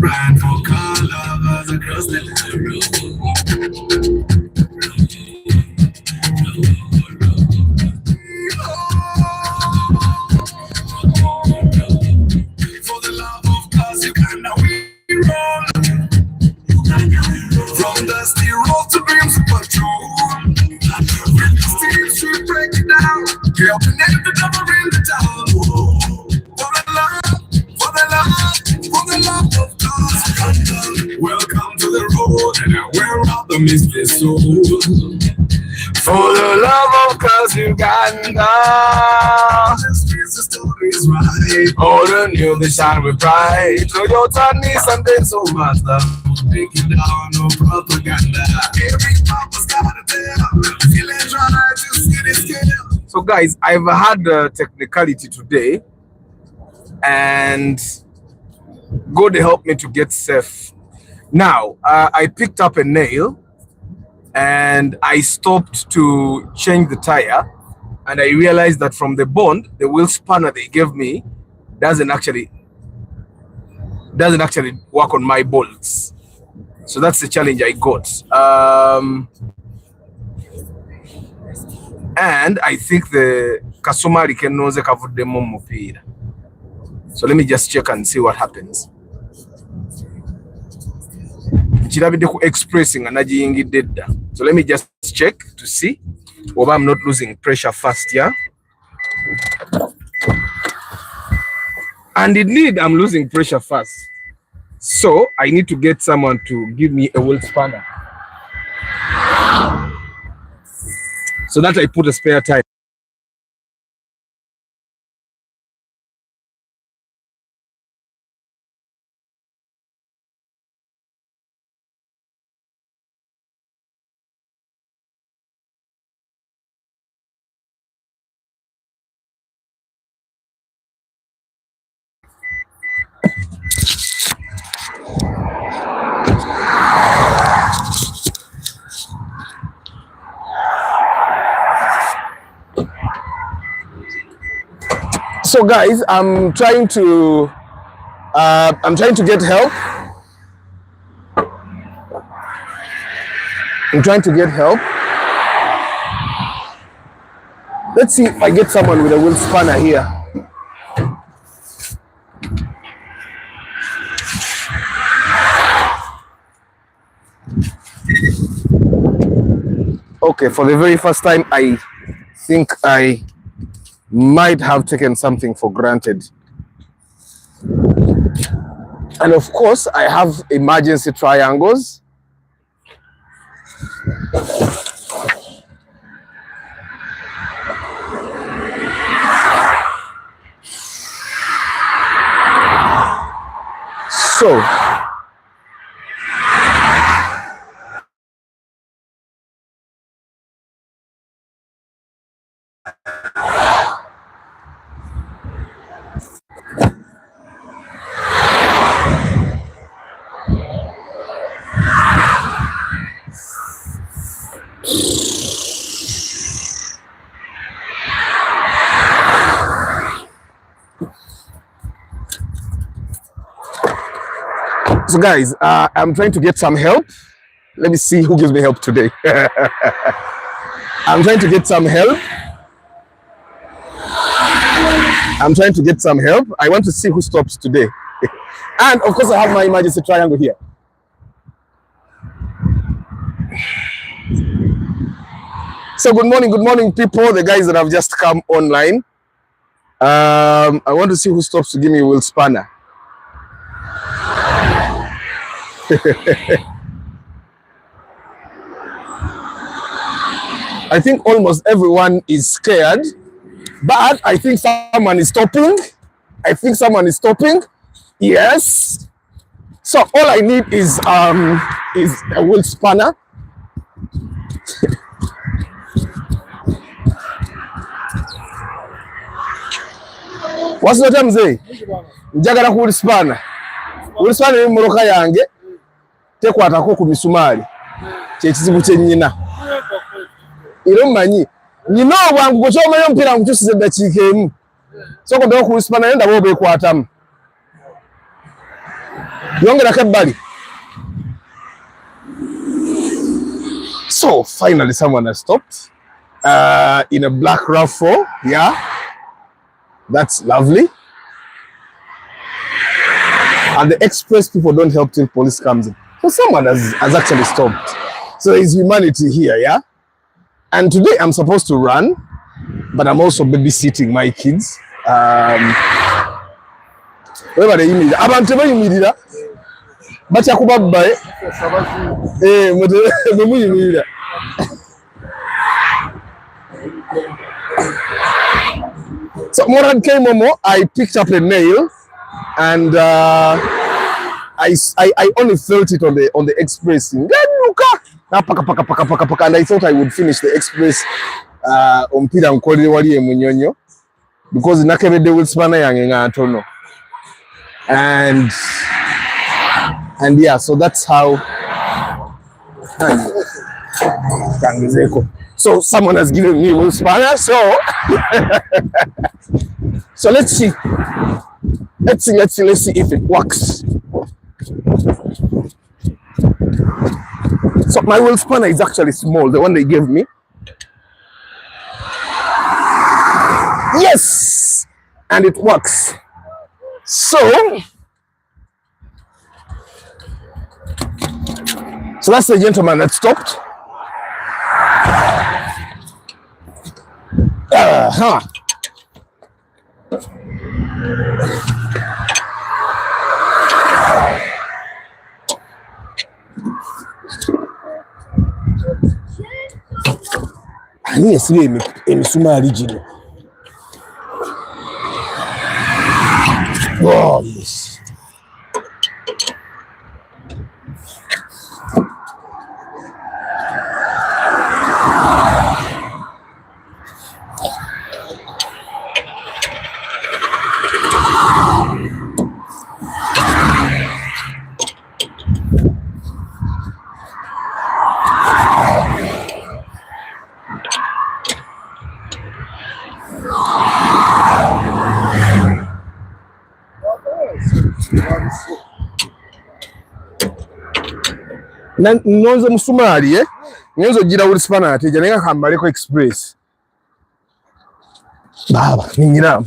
brand for car lovers across the road. For the love of cars, Uganda we roll. From the steel road to dreams of patrol. With the steel street break it down. Girl, connect the double in the town. For the love, for the love, for the love of cars, Uganda. Welcome to the road, and where are the misty souls? For the love of cars, Uganda. The streets, the stories right. All the new, they shine with pride. Toyota, Nissan, then so Mazda. Taking down no propaganda. Every papa's got a tell. Feeling right to see this scale. So guys, I've had a technicality today, and God help me to get safe. Now, I picked up a nail and I stopped to change the tire, and I realized that from the bond, the wheel spanner they gave me doesn't actually work on my bolts. So that's the challenge I got. And I think the Kasumari can know the mupira. So let me just check and see what happens. Expressing so let me just check to see whether I'm not losing pressure first, yeah. And indeed, I'm losing pressure first. So I need to get someone to give me a wheel spanner so that I put a spare tire. So guys, I'm trying to get help. Let's see if I get someone with a wheel spanner here. Okay, for the very first time, I think I might have taken something for granted. And of course, I have emergency triangles. So, guys, I'm trying to get some help. Let me see who gives me help today. I'm trying to get some help. I want to see who stops today. And of course, I have my emergency triangle here. So good morning, people. The guys that have just come online. I want to see who stops to give me a wheel spanner. I think almost everyone is scared, but I think someone is stopping. Yes. So all I need is a wheel spanner. What's the time say? Njagala ku wheel spanner. Wheel spanner ni moroka yange tekwatako ku misumali. Kyekizibu kye nnyina. Iro mmanyi. Nyina obwangu bwe kyomayo mpira nkukyusiza eddakiika emu. So ko ndaba ku wheel spanner nenda bo beekwatamu. Yongera kebbali. So finally someone has stopped in a black RAV4. Yeah, that's lovely. And the express people don't help till police comes in. So someone has actually stopped. So there's humanity here, yeah? And today I'm supposed to run, but I'm also babysitting my kids. Wherever they immediate. Abantu bayimirira. Batya kubabba muyimirira. So Morad came Momo, I picked up a nail and I only felt it on the express. And I thought I would finish the express on Pira and Kodi Wali Munyonyo because nakebede will spanner yang atono. And yeah, so that's how. So someone has given me will spanner, so so let's see if it works. So my wheel spanner is actually small, the one they gave me. Yes, and it works. So that's the gentleman that stopped. Ani esibe emisumali gino. Oh yes. Nonzo musumali nonzo gira uli spanner ate janenga kambaleko express baba nyira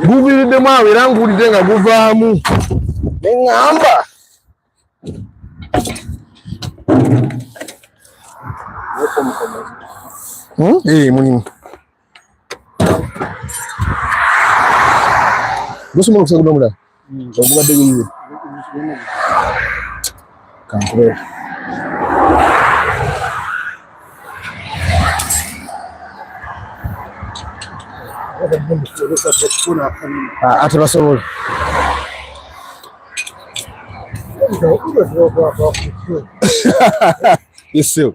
Gubiride mwawe era ngulide nga guvaamu neŋŋamba mulimu gusobola okusaguda omulala ogubadde guyiwe kankubera ate basobola yesewo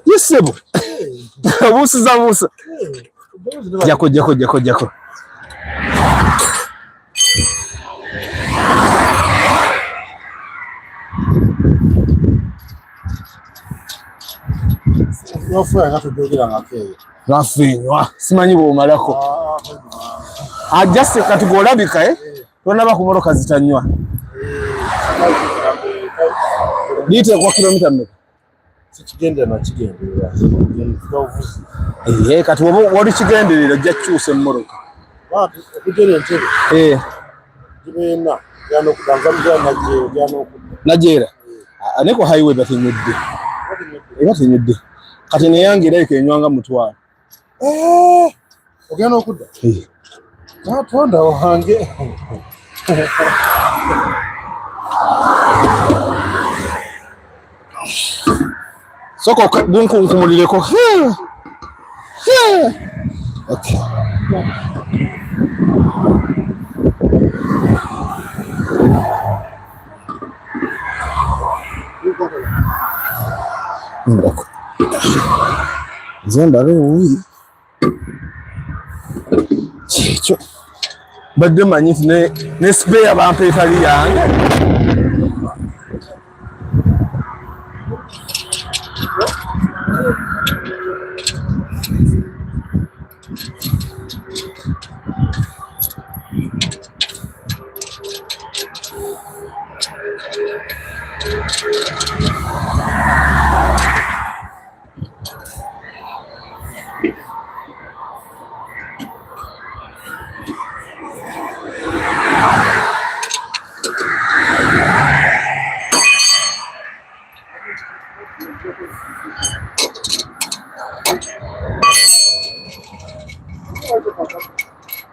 yesebo buusiza buusa jako Rafinywa simanyi bw'omalako ajase kati bw'olabika tonaba ku motoka zitanywa liite kwa kilomita mmeka kigenderera nakigenderera kati wali kigenderera ojja kukyusa emmotoka okugera entebe gibeena gyana okudanza gyana najeera aneko highway batenyedde kati neyange erabika enywanga mutwalo Ogenda okudda? Natonda wange. Soko bunkunkumulireko. Okay. Ndako. Zenda leo. Chicho. Badde manyi ne spare bampa etali yange.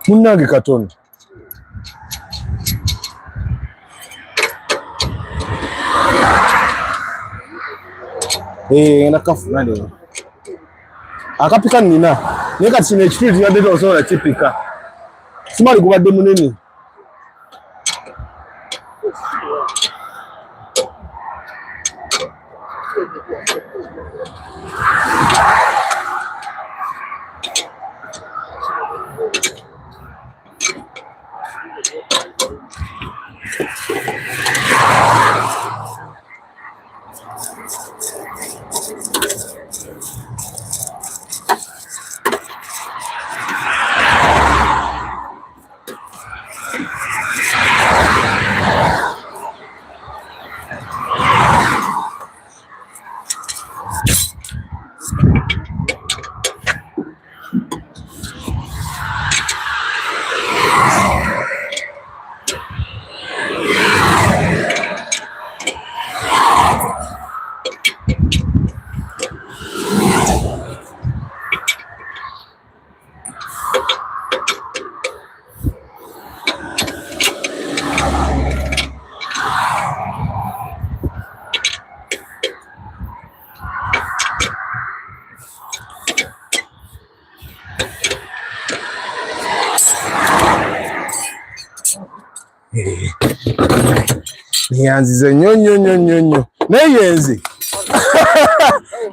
Munnange Katonda. Nakafuna leo. Akapika nina. Naye kati kino ekituli tibadde tosobola kipika. Simali gubadde munene. Niyanzize nnyo. Naye nze.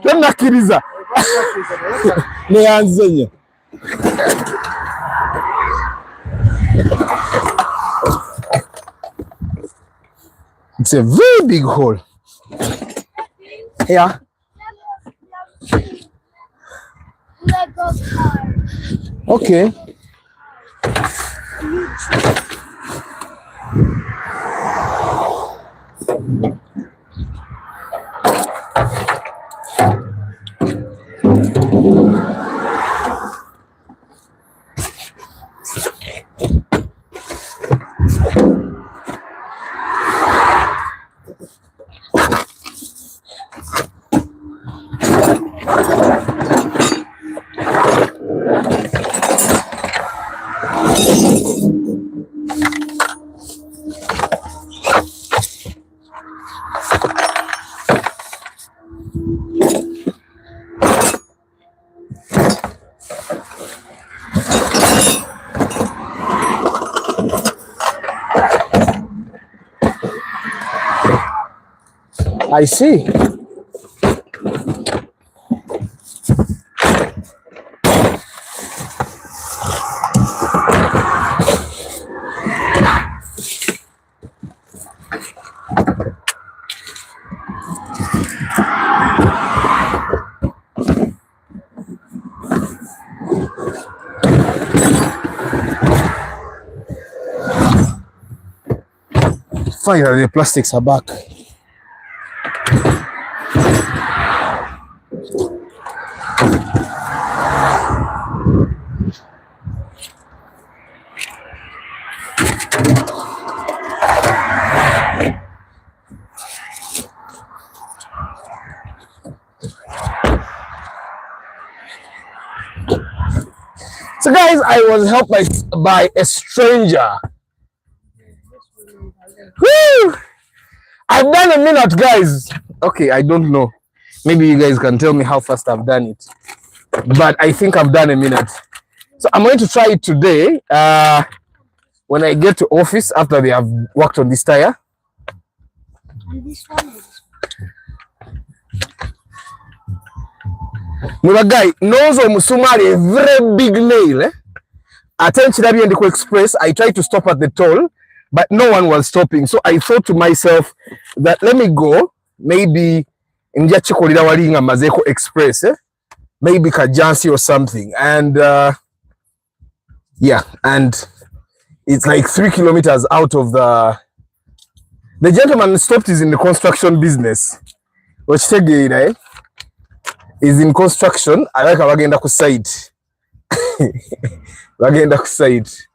Tonnakiriza. Niyanzize nnyo. It's a very big hole. Yeah. Okay. I see. Finally, the plastics are back. So guys, I was helped by a stranger. Woo! I've done a minute, guys. Okay, I don't know. Maybe you guys can tell me how fast I've done it. But I think I've done a minute. So I'm going to try it today. When I get to office after they have worked on this tire. And this one is Guy knows Musumari a very big nail. Attention Chirabi Express. I tried to stop at the toll, but no one was stopping. So I thought to myself that let me go. Maybe in Walinga Mazeko Express, maybe Kajansi or something. And yeah, and it's like 3 kilometers out of the gentleman stopped is in the construction business. Which is in construction. I like wagenda ku site. Wagenda ku site.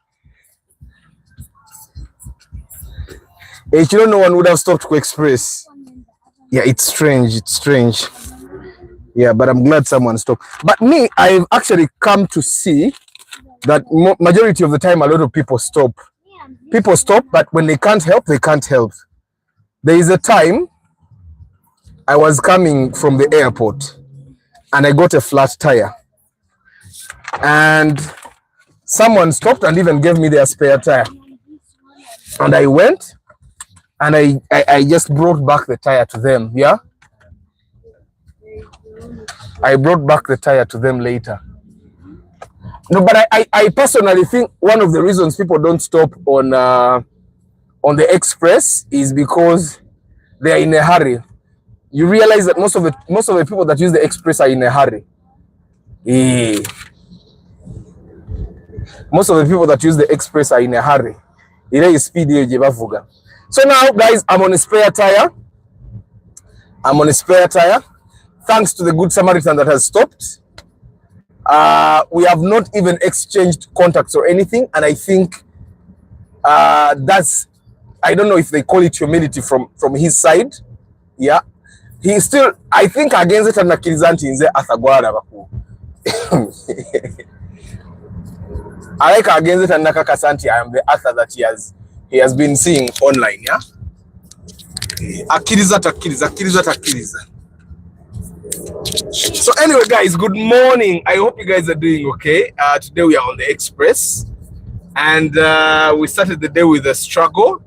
You know, no one would have stopped to express. Yeah, it's strange. It's strange. Yeah, but I'm glad someone stopped. But me, I've actually come to see that majority of the time, a lot of people stop. People stop, but when they can't help, they can't help. There is a time I was coming from the airport and I got a flat tire. And someone stopped and even gave me their spare tire. And I went and I just brought back the tire to them. Yeah. I brought back the tire to them later. No, but I personally think one of the reasons people don't stop on the express is because they are in a hurry. You realize that most of the people that use the express are in a hurry. Most of the people that use the express are in a hurry. So now, guys, I'm on a spare tire. I'm on a spare tire. Thanks to the Good Samaritan that has stopped. We have not even exchanged contacts or anything. And I think that's, I don't know if they call it humility from his side. Yeah. He still, I think against it and Nakirizanti in the Athagwara Baku. I like against it and Nakakasanti. I am the author that he has been seeing online. Yeah. Akiriza. So anyway, guys, good morning. I hope you guys are doing okay. Today we are on the express, and we started the day with a struggle.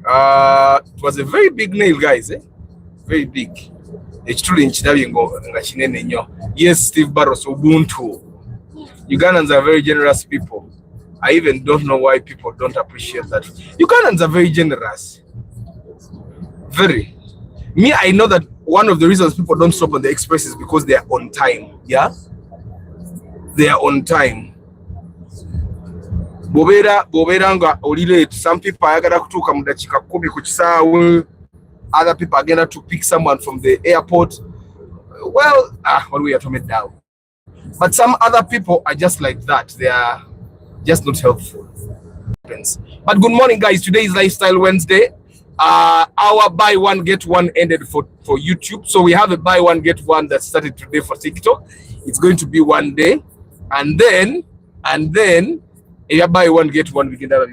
It was a very big nail, guys. Very big. Yes, Steve Barros, Ubuntu. Ugandans are very generous people. I even don't know why people don't appreciate that. Ugandans are very generous. Very. Me, I know that one of the reasons people don't stop on the express is because they are on time. Yeah? They are on time. Boberanga olilate. Some people are gonna kutuka mudachika kumi kuchisawe. Other people are gonna to pick someone from the airport. Well, what we are talking down. But some other people are just like that. They are just not helpful. But good morning, guys. Today is Lifestyle Wednesday. Our buy one get one ended for YouTube, so we have a buy one get one that started today for TikTok. It's going to be one day, and then if you buy one get one, we can have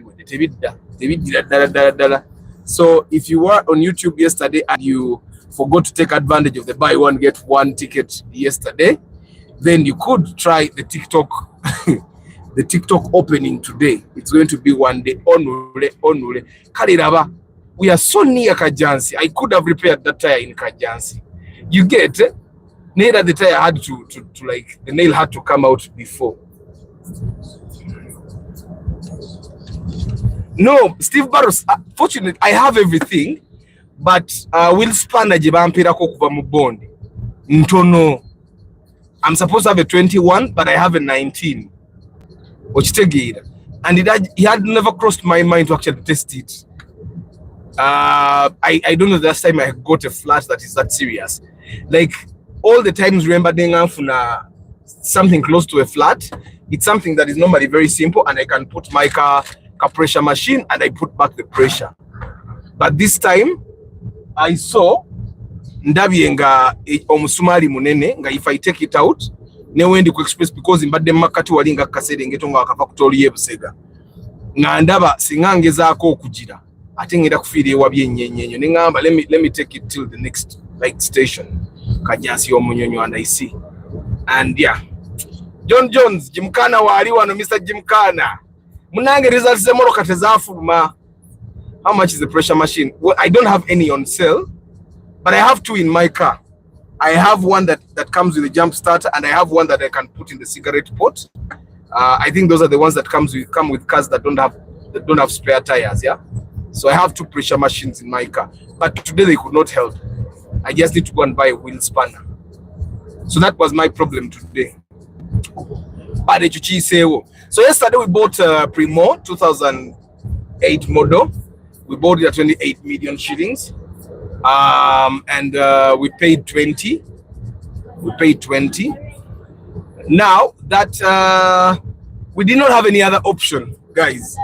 it. So if you were on YouTube yesterday and you forgot to take advantage of the buy one get one ticket yesterday, then you could try the TikTok the TikTok opening today. It's going to be one day. Onure Kariraba. We are so near Kajansi. I could have repaired that tire in Kajansi. You get neither the tire had to like the nail had to come out before. No, Steve Barros, fortunately I have everything, but will span a jibampira ko kuva mu bond. Ntono. I'm supposed to have a 21, but I have a 19. And he had never crossed my mind to actually test it. I don't know the last time I got a flat that is that serious. Like all the times, remember something close to a flat. It's something that is normally very simple, and I can put my car pressure machine and I put back the pressure. But this time I saw ndabienga omusumali munene nga if I take it out ne wendi ku express because mbadde makati walinga kaserengeto nga akava kutoliye Busega nga ndaba singangezaako okugira ate ngenda kufiira ewabye ennyenyenyo ne ngamba let me take it till the next like station Kajansi y'Omunyonyo and I see and yeah John Jones Jimkana wali wano Mr. Jimkana munange results zemoroka tezafuluma. How much is the pressure machine? Well, I don't have any on sale, but I have two in my car. I have one that comes with a jump starter, and I have one that I can put in the cigarette pot. I think those are the ones that come with cars that don't have spare tires. Yeah, so I have two pressure machines in my car, but today they could not help. I just need to go and buy a wheel spanner. So that was my problem today. So yesterday we bought a Primo 2008 model. We bought it at 28 million shillings. And we paid 20. We paid 20. Now that we did not have any other option, guys.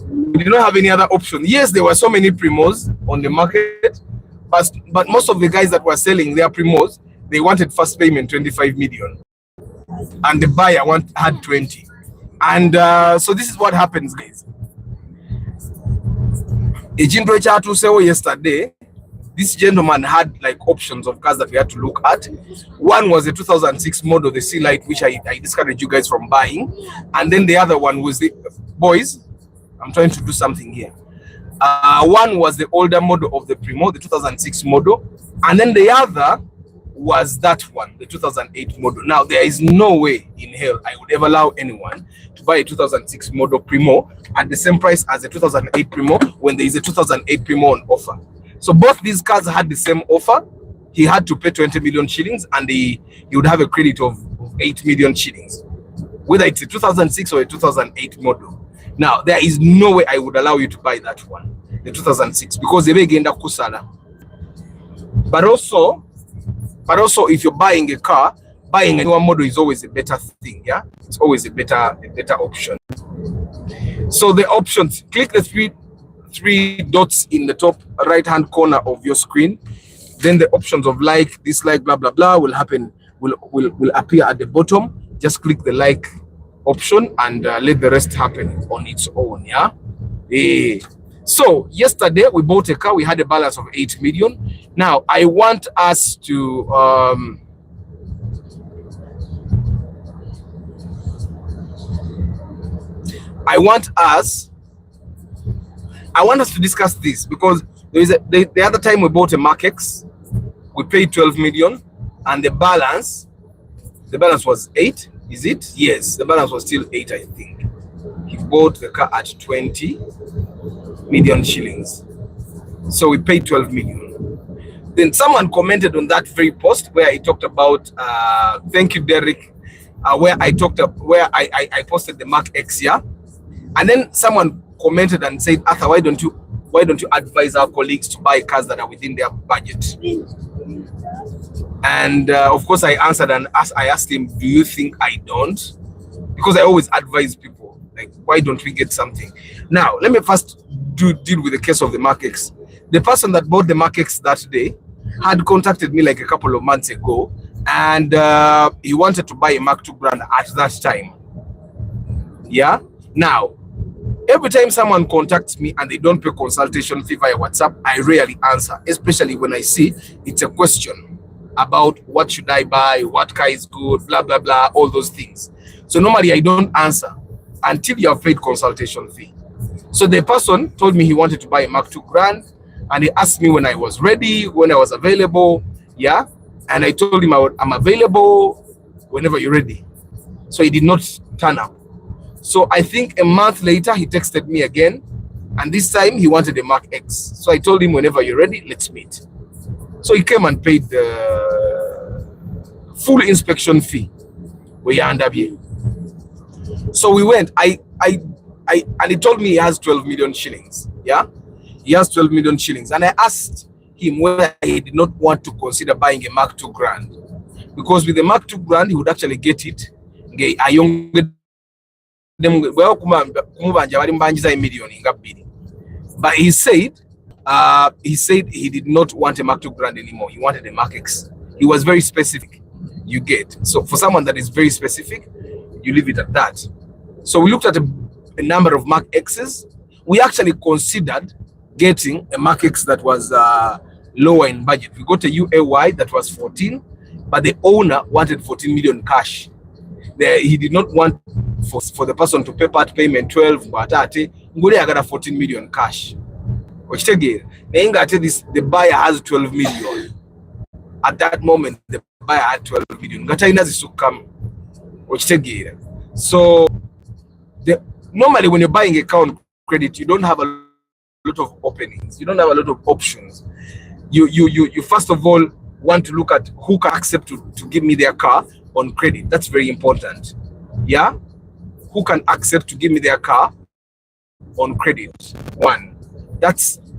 We did not have any other option. Yes, there were so many Primos on the market, but most of the guys that were selling their Primos, they wanted first payment 25 million, and the buyer had 20. And so this is what happens, guys. Yesterday, this gentleman had like options of cars that we had to look at. One was a 2006 model, the Sea Light, which I discouraged you guys from buying. And then the other one was the, boys, I'm trying to do something here. One was the older model of the Primo, the 2006 model. And then the other was that one, the 2008 model. Now, there is no way in hell I would ever allow anyone to buy a 2006 model Primo at the same price as a 2008 Primo when there is a 2008 Primo on offer. So both these cars had the same offer. He had to pay 20 million shillings and he would have a credit of 8 million shillings, whether it's a 2006 or a 2008 model. Now, there is no way I would allow you to buy that one, the 2006, because they begin to kusala. But also, if you're buying a car, buying a newer model is always a better thing. Yeah, it's always a better option. So the options, click the three dots in the top right hand corner of your screen. Then the options of like, dislike, blah blah blah will appear at the bottom. Just click the like option and let the rest happen on its own. Yeah. So yesterday we bought a car. We had a balance of 8 million. Now I want us to I want us to discuss this because there is the other time we bought a Mark X, we paid 12 million, and the balance was 8. Is it? Yes, the balance was still 8, I think. He bought the car at 20 million shillings, so we paid 12 million. Then someone commented on that very post where I talked about thank you, Derek, where I posted the Mark X here. And then someone commented and said, Arthur, why don't you advise our colleagues to buy cars that are within their budget? And of course I answered and I asked him, do you think I don't? Because I always advise people, like, why don't we get something? Now, let me first deal with the case of the Mark X. The person that bought the Mark X that day had contacted me like a couple of months ago, and he wanted to buy a Mark II Grand at that time. Yeah. Now, every time someone contacts me and they don't pay consultation fee via WhatsApp, I rarely answer, especially when I see it's a question about what should I buy, what car is good, blah, blah, blah, all those things. So normally I don't answer until you have paid consultation fee. So the person told me he wanted to buy a Mark II Grand, and he asked me when I was ready, when I was available. Yeah. And I told him I'm available whenever you're ready. So he did not turn up. So I think a month later, he texted me again. And this time he wanted a Mark X. So I told him, whenever you're ready, let's meet. So he came and paid the full inspection fee. We end up here. So we went. And he told me he has 12 million shillings. Yeah. He has 12 million shillings. And I asked him whether he did not want to consider buying a Mark II Grand. Because with the Mark II Grand, he would actually get it. But he said he did not want a Mark II Grand anymore. He wanted a Mark X. He was very specific. You get. So for someone that is very specific, you leave it at that. So we looked at a number of Mark X's. We actually considered getting a Mark X that was lower in budget. We got a UAY that was 14, but the owner wanted 14 million cash. He did not want for the person to pay part payment 12, but I got a 14 million cash. The buyer has 12 million. At that moment, the buyer had 12 million. So normally when you're buying a car on credit, you don't have a lot of openings. You don't have a lot of options. You first of all want to look at who can accept to give me their car on credit. That's very important. Yeah, who can accept to give me their car on credit? One,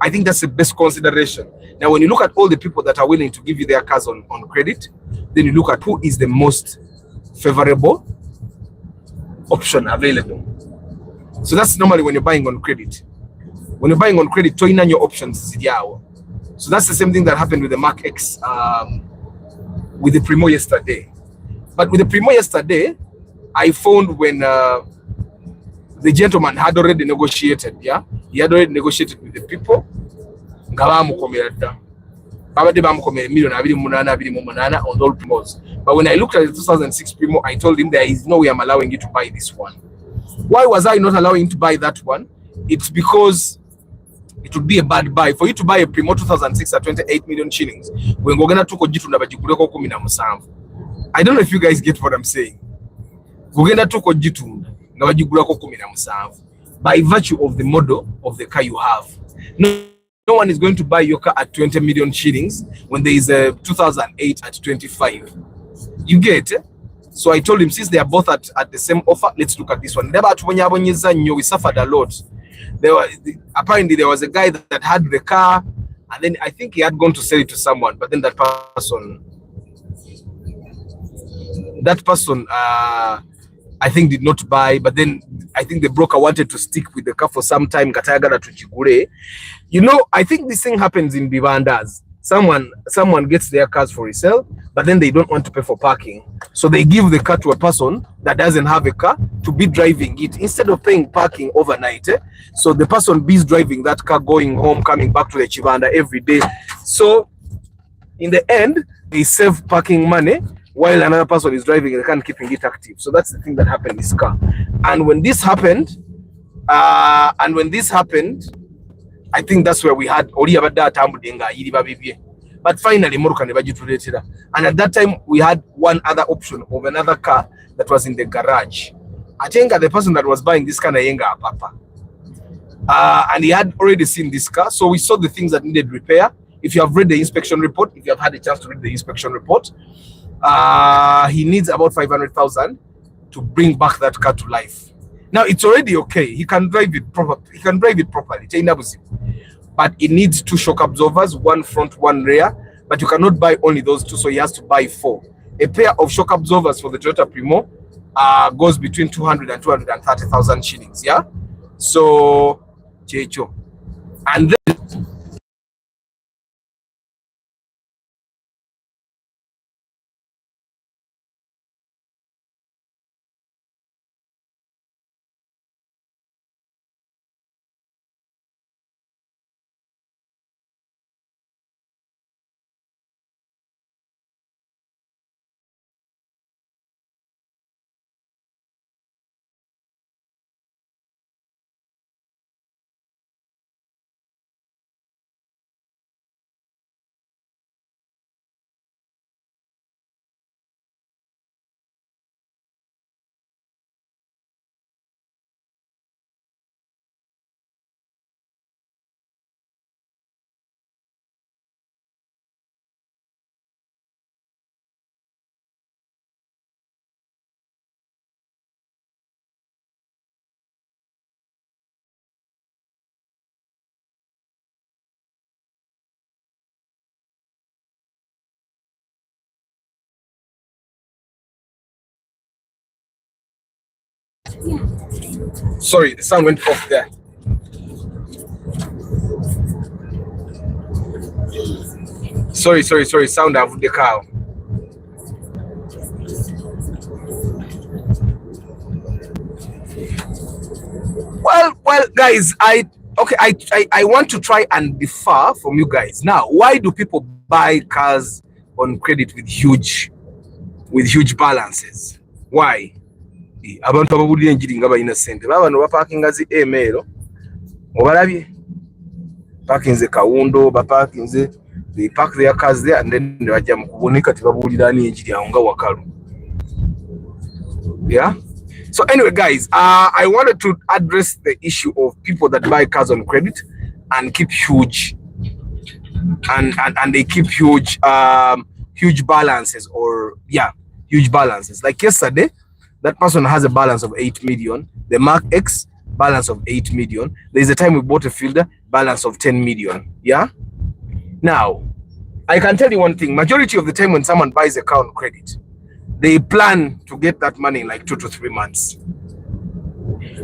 I think that's the best consideration. Now, when you look at all the people that are willing to give you their cars on credit, then you look at who is the most favorable option available. So that's normally when you're buying on credit. When you're buying on credit, toying on your options. So that's the same thing that happened with the Mark X with the Primo yesterday. But with the Primo yesterday, I found when the gentleman had already negotiated, he had already negotiated with the people. On all Primos. But when I looked at the 2006 Primo, I told him there is no way I'm allowing you to buy this one. Why was I not allowing him to buy that one? It's because it would be a bad buy for you to buy a Primo 2006 at 28 million shillings. When I don't know if you guys get what I'm saying. By virtue of the model of the car you have. No one is going to buy your car at 20 million shillings when there is a 2008 at 25. You get it? So I told him, since they are both at the same offer, let's look at this one. We suffered a lot. Apparently there was a guy that had the car, and then I think he had gone to sell it to someone, but then that person I think did not buy, but then I think the broker wanted to stick with the car for some time. You know, I think this thing happens in Bivandas. Someone gets their cars for resale, but then they don't want to pay for parking. So they give the car to a person that doesn't have a car to be driving it instead of paying parking overnight. So the person be driving that car, going home, coming back to the Chivanda every day. So in the end, they save parking money while another person is driving the car and keeping it active. So that's the thing that happened in this car. And when this happened, I think that's where we had but finally and at that time we had one other option of another car that was in the garage. I think the person that was buying this car and he had already seen this car, so we saw the things that needed repair. If you have read the inspection report, if you have had a chance to read the inspection report, he needs about 500,000 to bring back that car to life. Now it's already okay. He can drive it properly. But it needs 2 shock absorbers, one front, one rear. But you cannot buy only those 2, so he has to buy 4. A pair of shock absorbers for the Toyota Primo goes between 200 and 230,000 shillings. Yeah. So, and then sorry, the sound went off there. Sorry, sound of the car. Well, guys, I want to try and differ from you guys. Now, why do people buy cars on credit with huge balances? Why? Abantu ababulira enjiri nga balina sente baba no baparkinga zi email obalabye parkinze kawundo baparkinze they park their cars there and then bajja mu kuboneka tibabulira ni enjiri awo nga wakalu. Yeah. So anyway, guys, I wanted to address the issue of people that buy cars on credit and keep huge and they keep huge balances, or huge balances. Like yesterday, that person has a balance of 8 million. The Mark X balance of 8 million. There's a time we bought a Fielder balance of 10 million. Yeah. Now, I can tell you one thing. Majority of the time when someone buys a car on credit, they plan to get that money in like 2 to 3 months.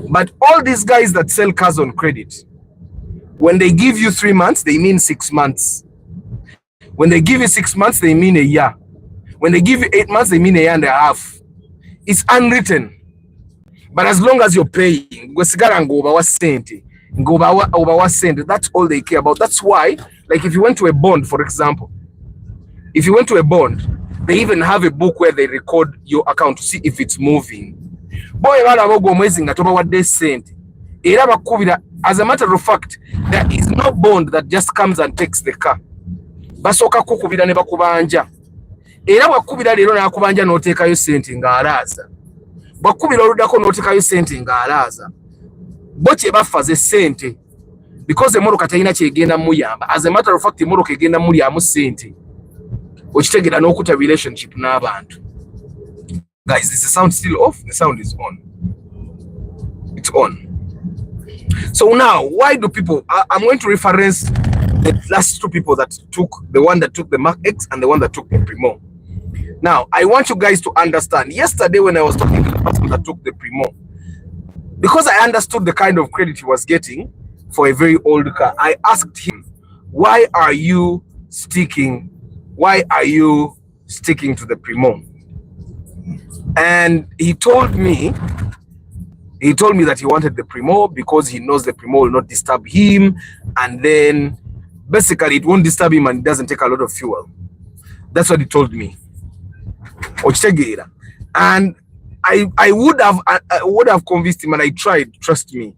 But all these guys that sell cars on credit, when they give you 3 months, they mean 6 months. When they give you 6 months, they mean a year. When they give you 8 months, they mean a year and a half. It's unwritten. But as long as you're paying, that's all they care about. That's why, like if you went to a bond, for example, if you went to a bond, they even have a book where they record your account to see if it's moving. Boy, as a matter of fact, there is no bond that just comes and takes the car. Basoka kukubira ne bakubanja. Era wakubira lero na kubanja n'oteekayo sente ng'alaaza. Bakubira oludako n'oteekayo sente ng'alaaza. Bo kye bafa ze sente. Because emmotoka talina kyegenda muyamba. As a matter of fact, emmotoka egenda mulyamu sente. Okitegera n'okuta relationship n'abantu. Guys, is the sound still off? The sound is on. It's on. So now, why do people... I'm going to reference the last two people that took... The one that took the Mark X and the one that took the Primo. Now, I want you guys to understand. Yesterday when I was talking to the person that took the Primo, because I understood the kind of credit he was getting for a very old car, I asked him, why are you sticking to the Primo? And he told me that he wanted the Primo because he knows the Primo will not disturb him, and then basically it won't disturb him and it doesn't take a lot of fuel. That's what he told me. And I would have convinced him, and I tried, trust me.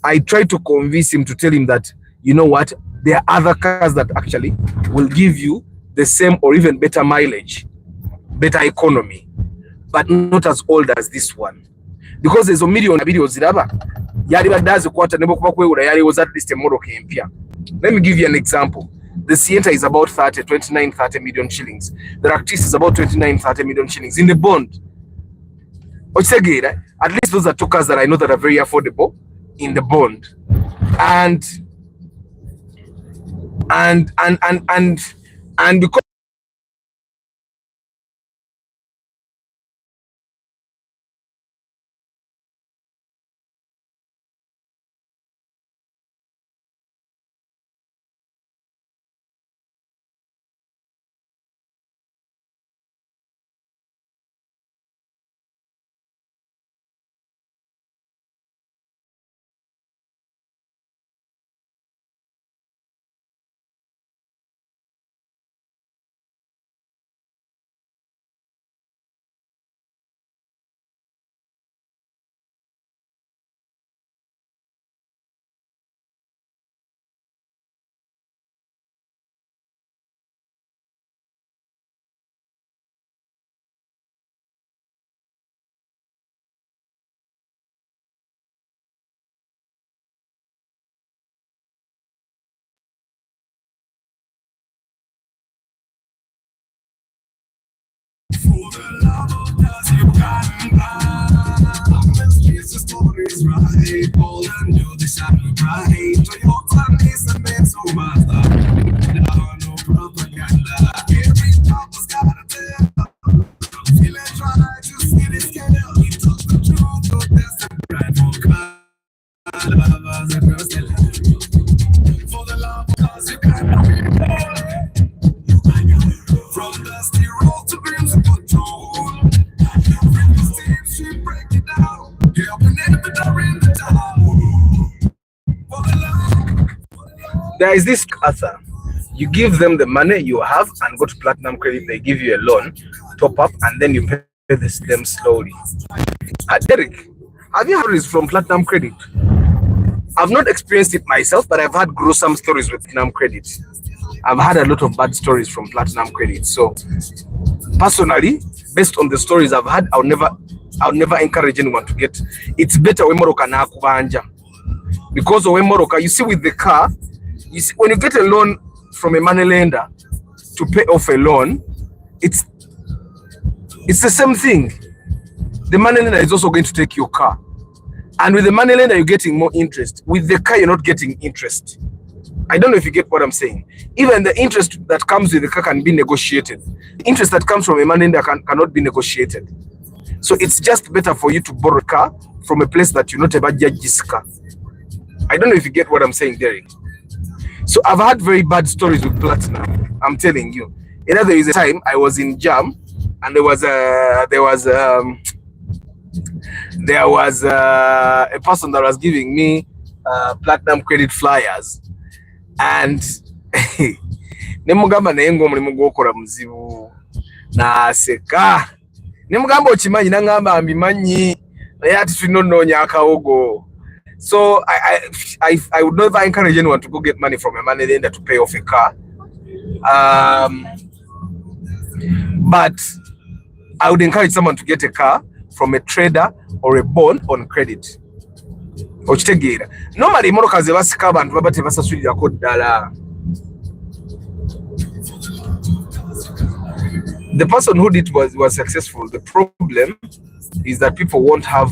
I tried to convince him, to tell him that, you know what, there are other cars that actually will give you the same or even better mileage, better economy, but not as old as this one. Because there's a million videos ziraba yali badazi kwata nebo kuba kwewura yali was at least a model empia. Let me give you an example. The Sienta is about 30 million shillings. The Ractis is about 30 million shillings in the bond. At least those are two cars that I know that are very affordable in the bond. And because for the love of does Uganda. Mysteries, the stories right. All I knew they sounded right. Toyota is the man so master. No propaganda. Every papa's got a tell. Feeling try to see this scale. He took the truth, so that's the right for car lovers and girls that love. For the love of does Uganda. From dusty road to dreams of control. She break it down. Helping everybody in the town. There is this Arthur. You give them the money you have and go to Platinum Credit. They give you a loan, top up, and then you pay them slowly. Derek, have you heard this from Platinum Credit? I've not experienced it myself, but I've had gruesome stories with Platinum Credit. I've had a lot of bad stories from Platinum Credit. So personally, based on the stories I've had, I'll never encourage anyone to get. It's better when Moroka na kubanja. Because when Moroka, you see with the car, you see when you get a loan from a money lender to pay off a loan, it's the same thing. The money lender is also going to take your car. And with the money lender, you're getting more interest. With the car, you're not getting interest. I don't know if you get what I'm saying. Even the interest that comes with the car can be negotiated. The interest that comes from a money lender cannot be negotiated. So it's just better for you to borrow a car from a place that you're not about judge's car. I don't know if you get what I'm saying, Derek. So I've had very bad stories with Platinum. I'm telling you. You know, there is a time I was in Jam, and there was a person that was giving me Platinum Credit flyers, and nemugamba naye ng'omulimu gw'okola muzibu n'aseka. Nemugamba okimanyi, n'angamba mbimanyi naye ati tulina onnoonya akawogo. So I would never encourage anyone to go get money from a money lender to pay off a car. But I would encourage someone to get a car from a trader or a bond on credit. Normally, imotoka ze basika abantu baba tebasasulirako ddala. The person who did was successful. The problem is that people won't have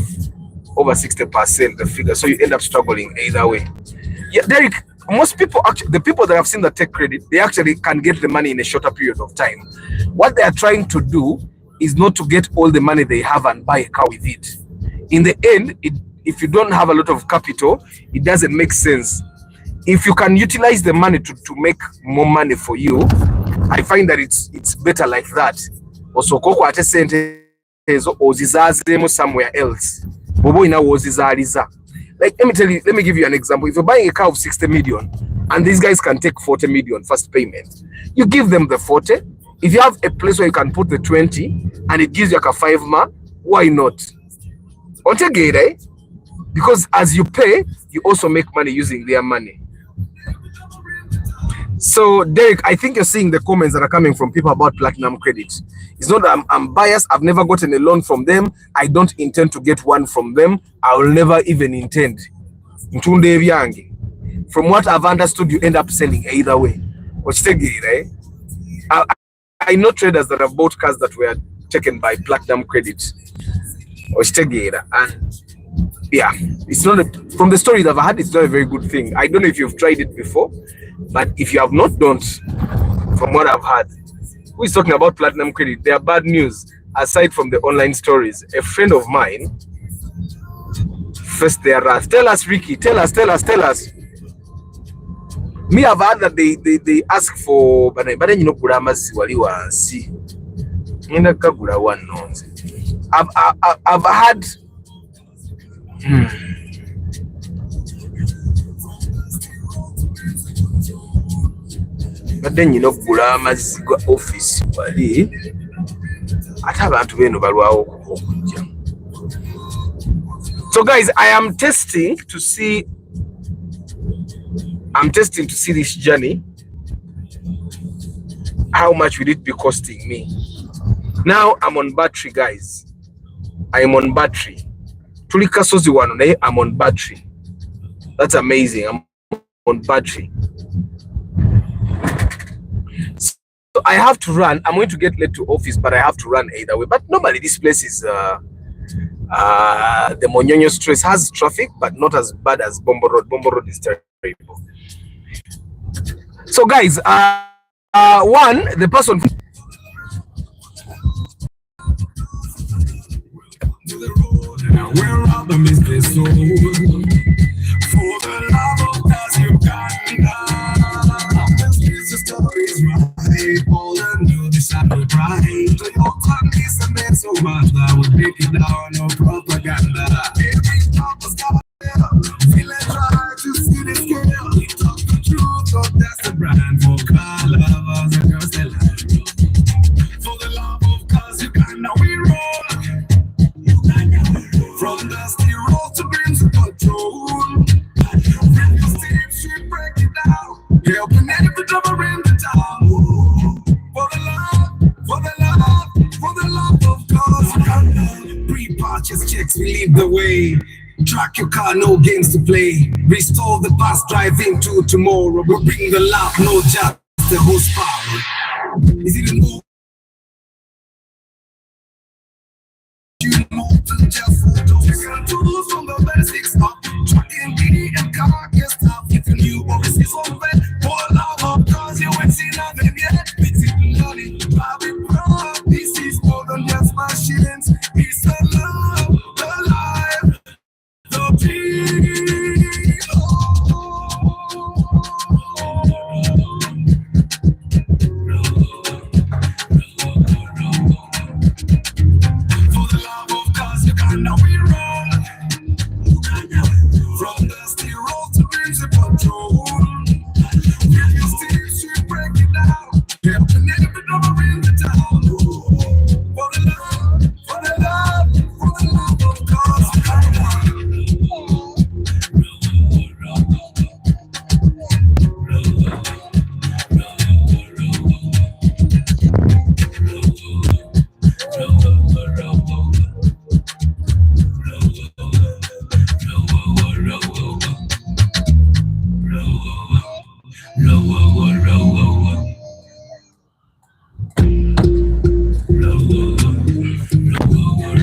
over 60% the figure, so you end up struggling either way. Yeah, Derek, most people actually, the people that have seen that take credit, they actually can get the money in a shorter period of time. What they are trying to do is not to get all the money they have and buy a car with it. In the end, if you don't have a lot of capital, it doesn't make sense. If you can utilize the money to make more money for you, I find that it's better like that. Also, koko ate sente ezo ozizazemo somewhere else. Bobo ina wozizaliza. Like, let me give you an example. If you're buying a car of 60 million and these guys can take 40 million first payment, you give them the 40. If you have a place where you can put the 20 and it gives you like a 5 ma, why not? Eh? Because as you pay, you also make money using their money. So, Derek, I think you're seeing the comments that are coming from people about Platinum Credit. It's not that I'm biased. I've never gotten a loan from them. I don't intend to get one from them. I will never even intend. From what I've understood, you end up selling either way. I know traders that have bought cars that were taken by Platinum Credit. And yeah, it's not from the stories I've had, it's not a very good thing. I don't know if you've tried it before, but if you have not, don't. From what I've had, who is talking about Platinum Credit? They are bad news aside from the online stories. A friend of mine faced their wrath. Tell us, Ricky. Tell us. Me, I've heard that they ask for, but you know, I've had. But then you know, kugula amazzi ga office wali ate abantu beno balwawo okujja. So guys, I'm testing to see this journey. How much will it be costing me? Now I'm on battery, guys. I'm on battery. Tulika sozi wano naye I'm on battery. That's amazing. I'm on battery. So I have to run. I'm going to get late to office, but I have to run either way. But normally this place is the Monyonyo Stress has traffic, but not as bad as Bombo Road. Bombo Road is terrible. So guys, one, the person where album is this soul? For the love of God's Uganda. This story is right. All I know this I will pride. The whole time is a man so much that would break it down, no propaganda. Every talk was got feel it try to see the scale. We talk the truth, helping every lover in the town. For the love, for the love, for the love of God. Uganda. Pre-purchase checks, we lead the way. Track your car, no games to play. Restore the past, drive into tomorrow. We bring the love, no just the horsepower. Is it a move? You move to just photos. Taking tools from the basics up. Trucking, BD, and car can stop. If you knew what this is on bed, for love of cause you ain't seen nothing yet. It's in money, Bobby Pro. This is more than just machines. It's the love, the life, the people. For the love of cause Uganda we roll. From dusty road to principal patrol. If you still should break it down. Helping every lover in the town. For the love, for the love, for the love of cause Uganda.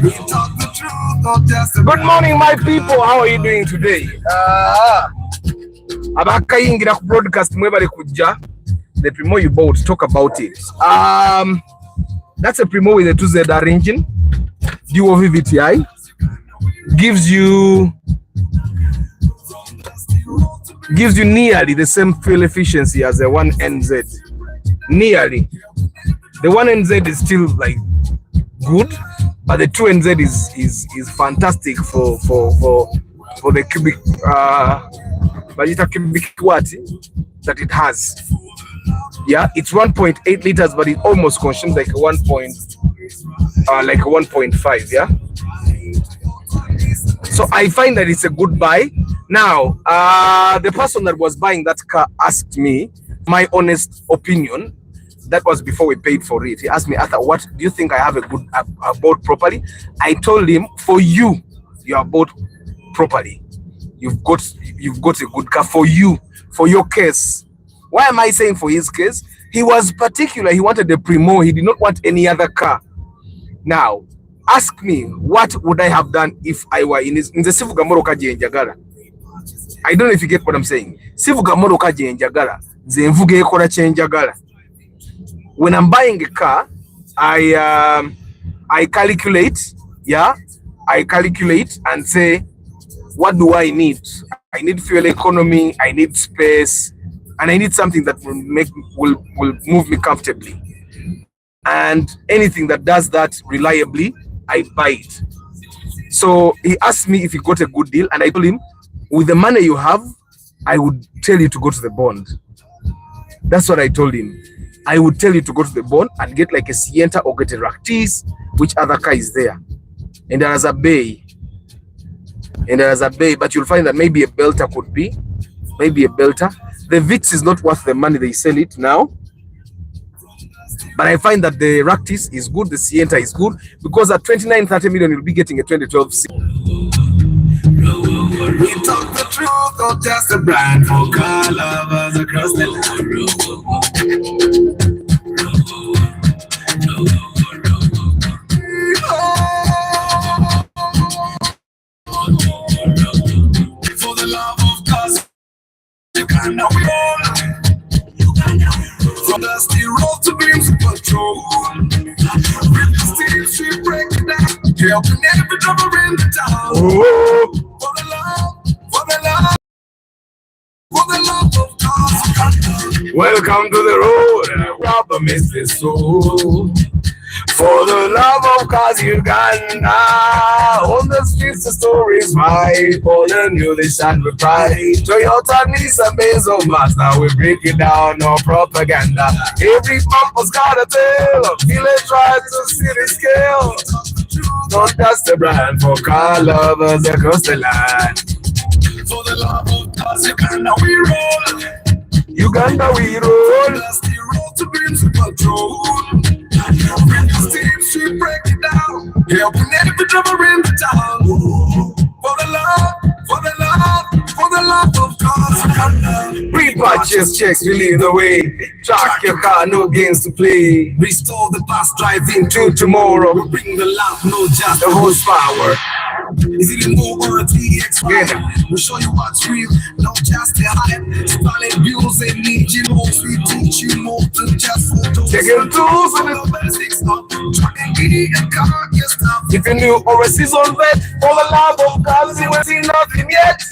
We talk the truth, not just the Good morning, my people. How are you doing today? Abakayingira ku broadcast mwebale kujja. The Primo you bought, talk about it. That's a Primo with a 2ZR engine, dual VVTi. Gives you nearly the same fuel efficiency as the 1NZ. Nearly. The 1NZ is still like good, but the 2NZ is fantastic for the cubic cubic watt that it has. Yeah, it's 1.8 liters, but it almost consumes like a 1.5. Yeah. So I find that it's a good buy. Now, the person that was buying that car asked me my honest opinion. That was before we paid for it. He asked me, Arthur, what do you think I have I bought properly? I told him, for you, you have bought properly. You've got a good car for you, for your case. Why am I saying for his case? He was particular. He wanted a Primo. He did not want any other car. Now, ask me, what would I have done if I were in the Sivuga Moroka Jenjagara? I don't know if you get what I'm saying. Sivuga Moroka Jenjagara, Zenvuge Kora Chenjagara. When I'm buying a car, I calculate, yeah, I calculate and say, what do I need? I need fuel economy, I need space, and I need something that will move me comfortably. And anything that does that reliably, I buy it. So he asked me if he got a good deal, and I told him, with the money you have, I would tell you to go to the bond. That's what I told him. I would tell you to go to the bond and get like a Sienta or get a Ractis, which other car is there. And there is a bay. But you'll find that maybe a Belter could be. Maybe a Belter. The Vitz is not worth the money they sell it now. But I find that the Ractis is good, the Sienta is good, because at 29-30 million, you'll be getting a 2012 C. We talk the truth, not just a brand for car lovers across the land. For the love of cars, Uganda we all. From dusty road to beams of patrol. With the steel street break it down. Helping every lover in the town. For the love, for the love, for the love of cars. Welcome to the road, and I rather miss this soul. For the love of cars, Uganda. On the streets, the stories right. For the new, they shine with pride. Toyota, Nissan, Benz, or Mazda, we break it down, no propaganda. Every bumper's got a tail. Village rides to city scale. Don't touch the brand for car lovers across the land. For the love of cars, Uganda we roll. Uganda we roll. That's the road to dreams and control. Street break it down. Helping every driver in the town. For the love, for the love, for the love of God. Pre-purchase checks, we lead the way. Track your car, no games to play. Restore the past, drive into To tomorrow, we bring the love, no just the horsepower. Is it a move or a TX? Yeah. We'll show you what's real, not just the hype. Solid views and need you more. We teach you more than just photos. Taking tools and the basics of trucking and car, your stuff. if you knew or a season vet, for the love of God, you ain't seen nothing yet.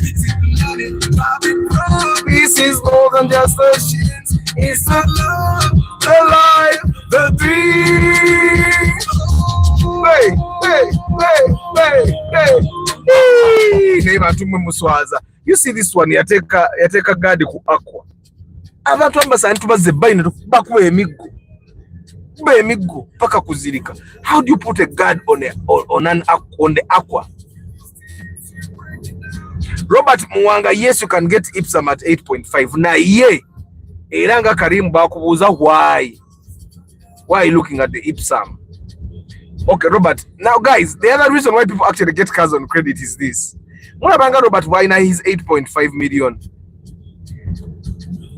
This is more than just a shit. It's the love, the life, the dream. Hey, hey, hey, hey, hey. Neighbor tumwe muswaza. You see this one, yateka gadi ku aqua. Abantu ambasantu bazebbaine bakuba emiggo. Kuba emiggo paka kuzirika. How do you put a guard on the aqua? Robert Muwanga, yes, you can get Ipsam at 8.5. Na ye, eranga Karim bakubuza why? Why are you looking at the Ipsam? Okay, Robert. Now, guys, the other reason why people actually get cars on credit is this. Banga Robert Winer, he's 8.5 million.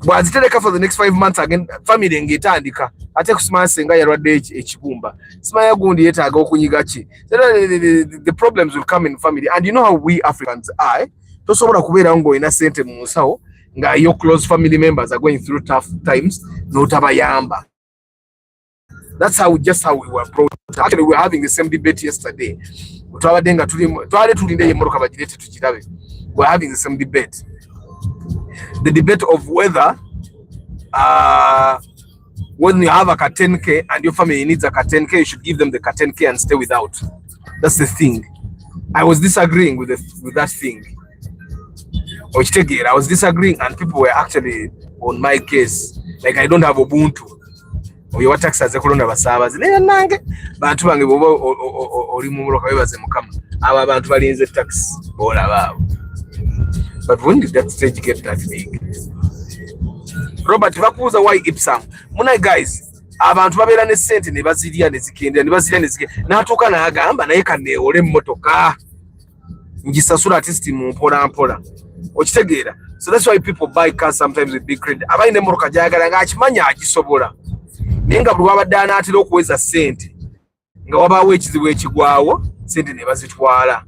But as it for the next 5 months again, family engeta andika. Ate kusima senga ya rwade echibumba. Sima ya gundi yeta aga okunyigachi. The problems will come in family. And you know how we Africans are. Tosobora kubeera ngo ina sente mu nsawo nga your close family members are going through tough times. No tabayamba. That's how we were brought up. Actually, we were having the same debate yesterday. We were having the same debate. The debate of whether when you have a 10K and your family needs a 10K, you should give them the 10K and stay without. That's the thing. I was disagreeing with that thing. I was disagreeing, and people were actually on my case. Like, I don't have Ubuntu. Oyo taxes ekolonda basabaze ne nange bantu bange boba oli mu muloka bebaze mukama aba bantu balinze tax bola babo. But when did that stage get that big? Robert bakuza why Ipsam muna guys abantu babera ne sente ne baziriya ne zikenda ne baziriya ne zikenda natuka na agamba naye kane ole mmotoka ngisasura artist mu mpola okitegeera. So that's why people buy cars sometimes with big credit. Abaine mmotoka jagala nga akimanya agisobola nenga buli wabadana atira okuweza sente nga wabawo ekizibu ekigwawo sente ne bazitwala.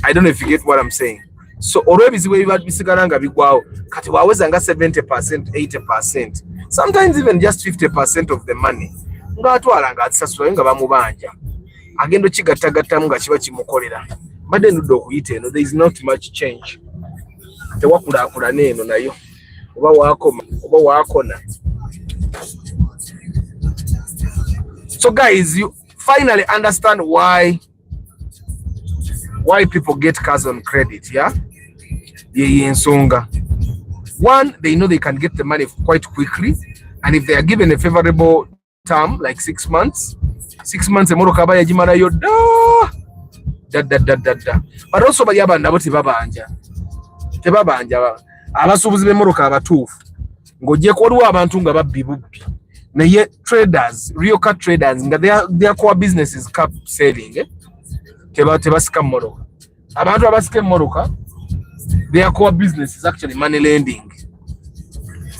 I don't know if you get what I'm saying. So olw'ebizibu ebisigala nga bigwawo kati waweza nga 70%, 80%, sometimes even just 50% of the money nga atwala nga atisasula nga bamubanja agendo kigattagattamu nga kiba kimukolera badde ndudde okuyita eno. There is not much change. Tewakulaakulana eno nayo oba waakona. So guys, you finally understand why people get cars on credit, yeah? Ensonga. One, they know they can get the money quite quickly, and if they are given a favorable term like 6 months, emoroka bayagimala yo da. But also bayaba nabo tebabanja abasuubuzi b'emoroka abatuufu ng'ogyeko waliwo abantu nga babbi bubbi. Naye traders, real car traders, their core business is car selling. Tebasika mmoroka. Abantu abasika emmoroka, their core business is actually money lending.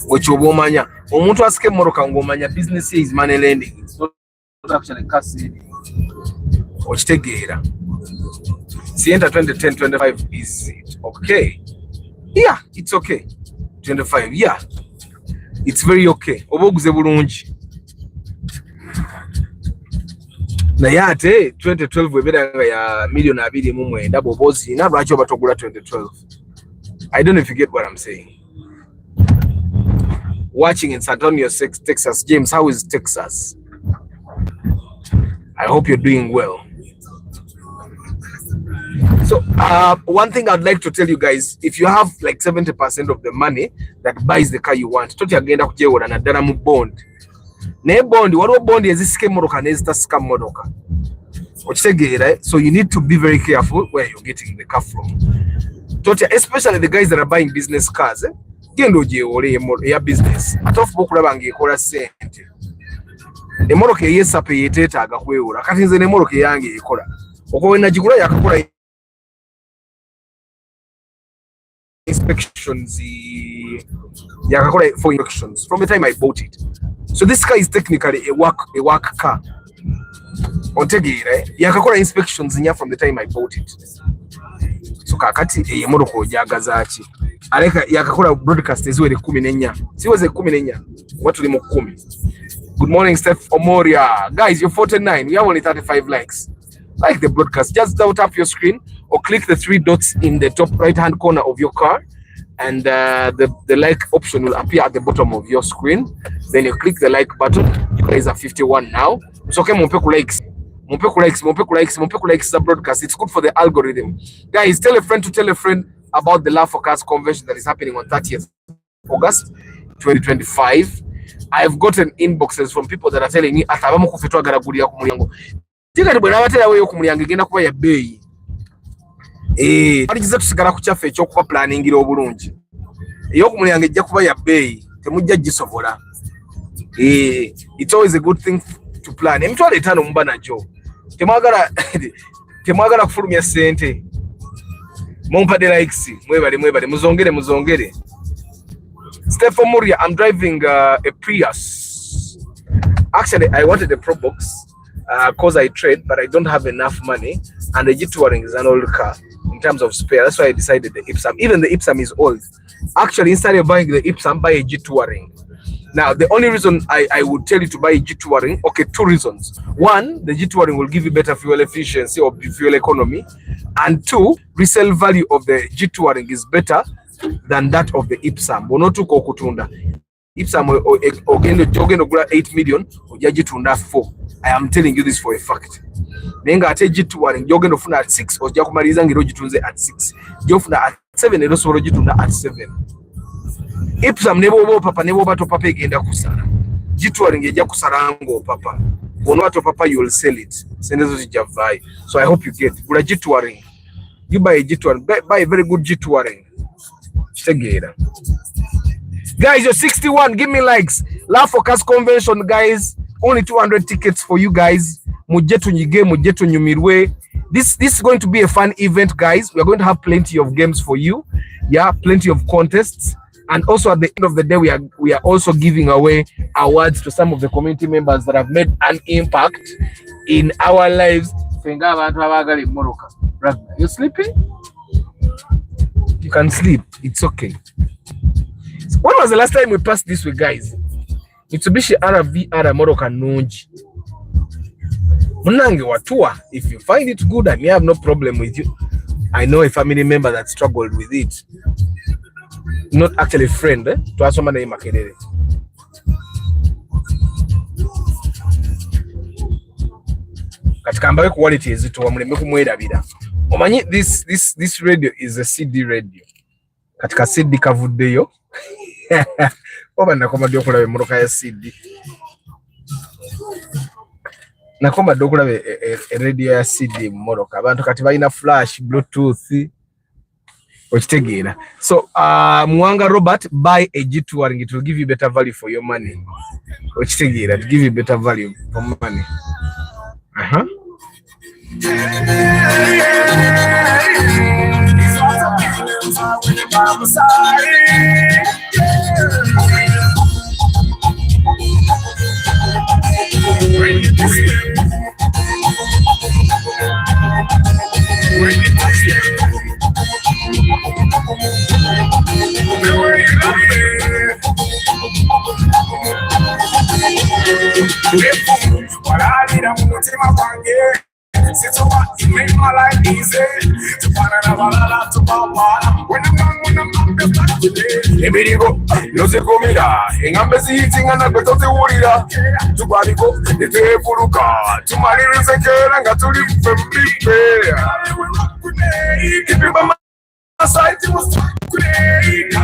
Wekyo obomanya. Omuntu asika emmoroka ng'omanya business is money lending. It's not actually car selling. Okitegeera. Sienta 2010-25 is it okay? Yeah, it's okay. 25, yeah. It's very okay. Oboguze bulungi. Naye ate 2012 ebera ya million 2.9 bobozi na lwaki obatogula 2012. I don't know if you get what I'm saying. Watching in San Antonio, Texas. James, how is Texas? I hope you're doing well. So one thing I'd like to tell you guys, if you have like 70% of the money that buys the car you want, toti agenda kujewola na dala mu bond. Ne bond, waliwo bond ezisika emmotoka n'ezitasika mmotoka. Okitegeera, so you need to be very careful where you're getting the car from. Toti, especially the guys that are buying business cars, genda ogyewole eya business ate ofuba okulaba ng'ekola ssente. Emmoloka ey'essapa yeteetaaga kwewola kati nze n'emmoloka eyange ekola okuba nagigula yakakola inspections for inspections from the time I bought it. So this car is technically a work car. Ontegeera yakakola inspections nya from the time I bought it. So kakati emmoloka ojagaza ki aleka yakakola broadcast eziwere 14 siweze 14 watu limo 10. Good morning, Steph Omoria. Guys, you're 49. We have only 35 likes. Like the broadcast. Just tap your screen or click the 3 dots in the top right-hand corner of your car, and the like option will appear at the bottom of your screen. Then you click the like button. You guys are 51 now. It's okay, Mompeku likes. Mompeku likes the broadcast. It's good for the algorithm. Guys, tell a friend to tell a friend about the Love for Cars convention that is happening on 30th August 2025. I've gotten inboxes from people that are telling me atabamu kufetwa garagulira ku mulyango. Tika tibwe nabatera weyo ku mulyango igenda kuba ya bei. Alikiza tusigala ku kyafe ekyokuba planningira obulungi. Eyo ku mulyango ejja kuba ya bei temujja gisobola. It's always a good thing to plan. Emitwalo 5 muba najo. Temwagala kufulumya sente. Mumpadde likes mwebale muzongere. Stephen Muria, I'm driving a Prius. Actually, I wanted a Pro Box because I trade, but I don't have enough money. And the G-Touring is an old car in terms of spare. That's why I decided the Ipsum. Even the Ipsum is old. Actually, instead of buying the Ipsum, buy a G-Touring. Now, the only reason I would tell you to buy a G-Touring, okay, 2 reasons. 1, the G-Touring will give you better fuel efficiency or fuel economy. And 2, resale value of the G-Touring is better than that of the Ipsum. Bonotuko okutunda. Ipsum ogendo gula 8 million, ojja gitunda 4. I am telling you this for a fact. Nenga ate G-Touring ogendo funa at 6, ojja kumaliriza ngiro gitunze at 6. Jofuna at 7 ero sobolo gitunda at 7. Ipsum nebo papa nebo bato papa egenda kusala. G-Touring ejja kusala ngo papa. Bono bato papa you will sell it. Sendezo zijavai. So I hope you get. Gula G-Touring. You buy a G-Touring. Buy a very good G-Touring. Guys, you're 61. Give me likes. Love for Cars convention, guys. Only 200 tickets for you guys. Mujetu nyige, mujetu nyumirwe. This is going to be a fun event, guys. We're going to have plenty of games for you. Yeah, plenty of contests. And also at the end of the day, we are also giving away awards to some of the community members that have made an impact in our lives. You sleeping? You can sleep. It's okay. When was the last time we passed this way, guys? Mitsubishi RVR Moroka Nunji. Munange watua. If you find it good, I may have no problem with you. I know a family member that struggled with it. Not actually a friend, eh? To ask someone named Makelele. Katika mbawe quality is it wa muleme kumwerabira. Omanyi this radio is a CD radio. Katika CD kavuddeyo. Oba nakoma dio kulabe moroka ya CD. Nakoma dio kulabe radio ya CD moroka. Abantu kati balina flash, bluetooth. Okitegeera. So Mwanga Robert, buy a G-Touring. It will give you better value for your money. Okitegeera, to give you better value for money. You make my life easy. To find another lot to papa. When I'm back today. Emirigo, no se comida. En ambesi eating and I go to the warrior. To Barigo, the Tepuruka. To Marie Sekera and got to live from big bear. Keep it by my side, it was great.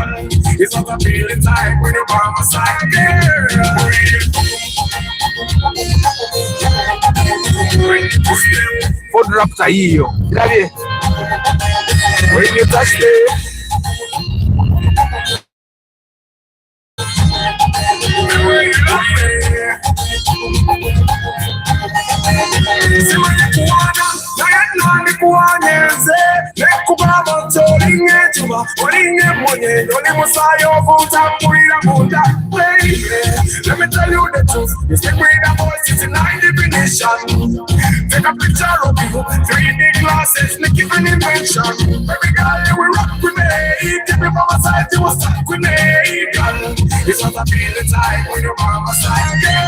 It's not a feeling time when you're by my side. Ford Raptor hiyo. When you touch it. Nyanze, Nekubama, Tolinge, Juba, Olinge, Monye, Oli Musayo, Futambuira, Munda. Let me tell you the truth. You stick with the voice, it's a 9 definition. Take a picture of you, 3D glasses, make it an invention. Baby girl, you will rock with me. Keep me by my side, you will stuck with me. Girl, it's not a feeling time when you're by my side, girl.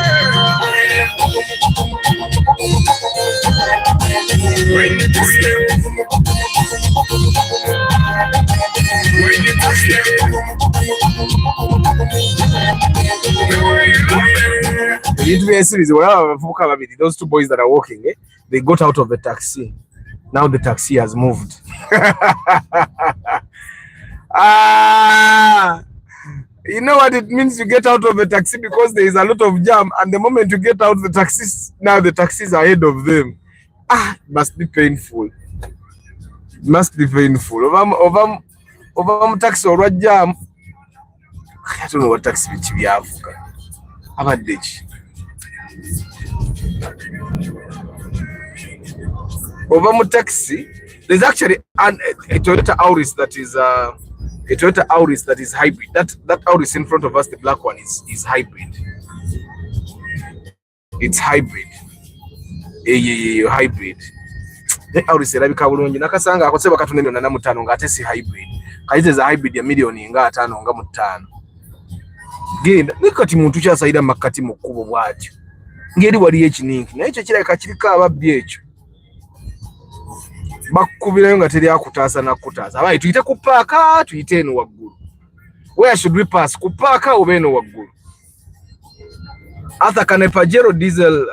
When you push them, when you push them, it be a series. Those two boys that are walking, they got out of the taxi. Now the taxi has moved. You know what it means to get out of a taxi, because there is a lot of jam, and the moment you get out the taxis, now the taxis are ahead of them. It must be painful. It must be painful. Over taxi or jam. I don't know what taxi we have. I've had ditch. Over taxi, there's actually a Toyota Auris that is hybrid. That Auris in front of us, the black one, is hybrid. It's hybrid. Hybrid. The Auris erabika bulungi nakasanga akose bakatunendo na 5 ngate si hybrid. Kaite za hybrid ya milioni nga 5 nga 5. Genda nikati muntu kyasaida makati mukubo bwatyo. Ngeri wali ekininki na ekyo kiraka kirika ababbi ekyo. Bakubirayo nga teri akutaasa na kutaasa. Abayi tuyite ku paaka, tuyite eno waggulu. Where should we pass? Ku paaka oba eno waggulu? Arthur, can a Pajero diesel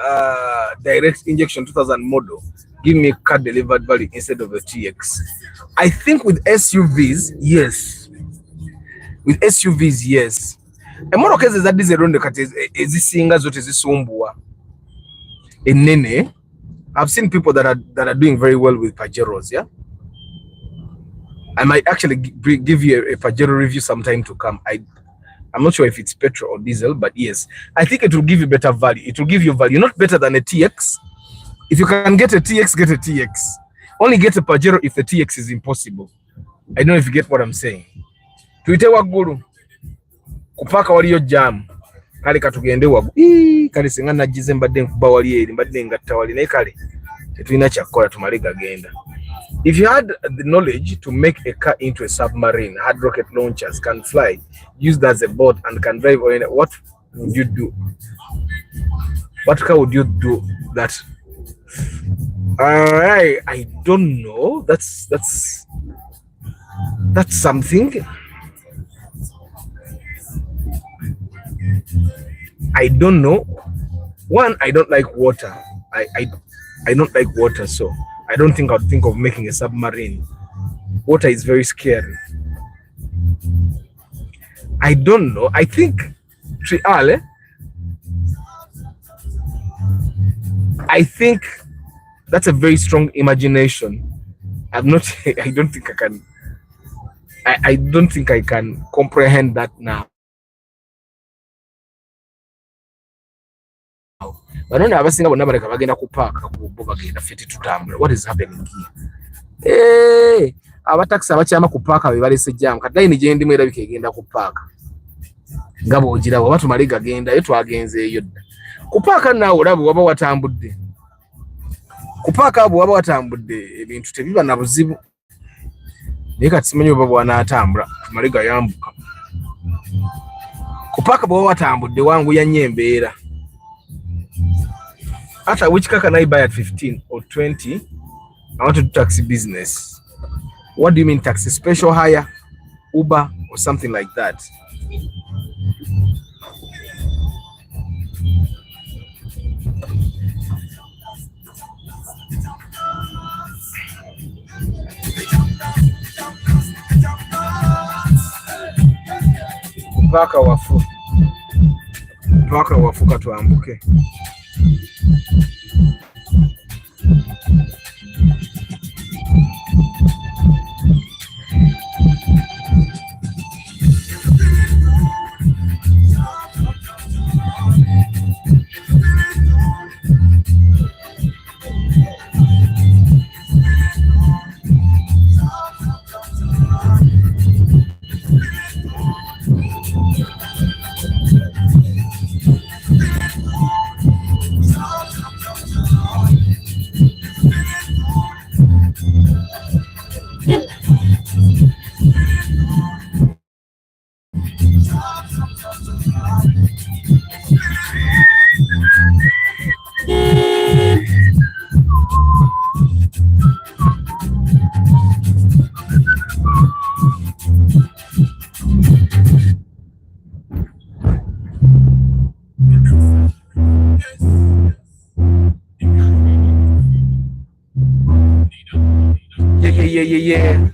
direct injection 2000 model give me car delivered value instead of a TX? I think with SUVs, yes. With SUVs, yes. And more cases that diesel round the cat is zisinga zote zisumbua. Enene, I've seen people that are doing very well with Pajeros, yeah. I might actually give you a Pajero review sometime to come. I'm not sure if it's petrol or diesel, but yes, I think it will give you better value. It will give you value, not better than a TX. If you can get a TX, get a TX. Only get a Pajero if the TX is impossible. I don't know if you get what I'm saying. Tuite waggulu. Kupaka waliyo jam. Kale katugende wagu. Kale singa nagize mbadde nkuba wali eri mbadde ngatta wali naye kale tetulina kyakola tumale gagenda. If you had the knowledge to make a car into a submarine, had rocket launchers, can fly, used as a boat, and can drive, what would you do? What car would you do that? I don't know. That's something. I don't know. One, I don't like water. I don't like water, so I don't think I'd think of making a submarine. Water is very scary. I don't know. I think Triale. I think that's a very strong imagination. I don't think I can. I don't think I can comprehend that now. But don't ever single number bagenda ku park ku bagenda fiti tutambula. What is happening here? Hey, abataxi abakyama ku park be balese jam. Kadai ni gyendi mwera bikegenda ku park. Ngabo ogira bo batu maliga genda yetu agenze eyo. Ku park nawo olabo waba watambudde. Ku park abo waba watambudde ebintu tebiba na buzibu. Nika tsimenyo baba wanatambula maliga yambuka. Ku park bo watambudde wangu ya nyembeera. After which car can I buy at 15 or 20? I want to do taxi business. What do you mean taxi? Special hire, Uber, or something like that? Paka wafuka tuambuke. Yeah.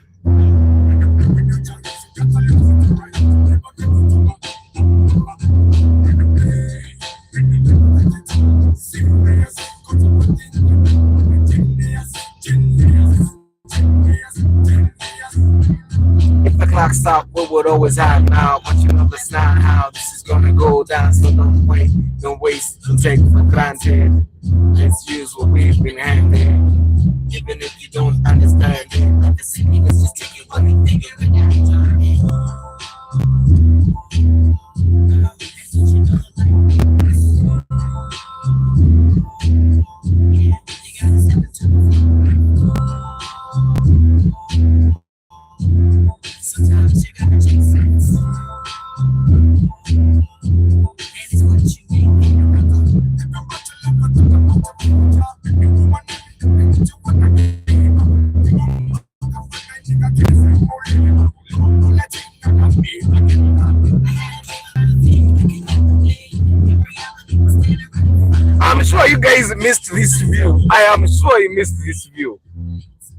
If the clock stopped, what would always happen now? But you know that's not how this is gonna go down. So don't wait, don't waste, don't take it for granted. Let's use what we've been handed. Even if you don't understand it, like the city, let's just take it when we figure it out. Sometimes you gotta take sense. That is what you I'm sure you guys missed this view. I am sure you missed this view.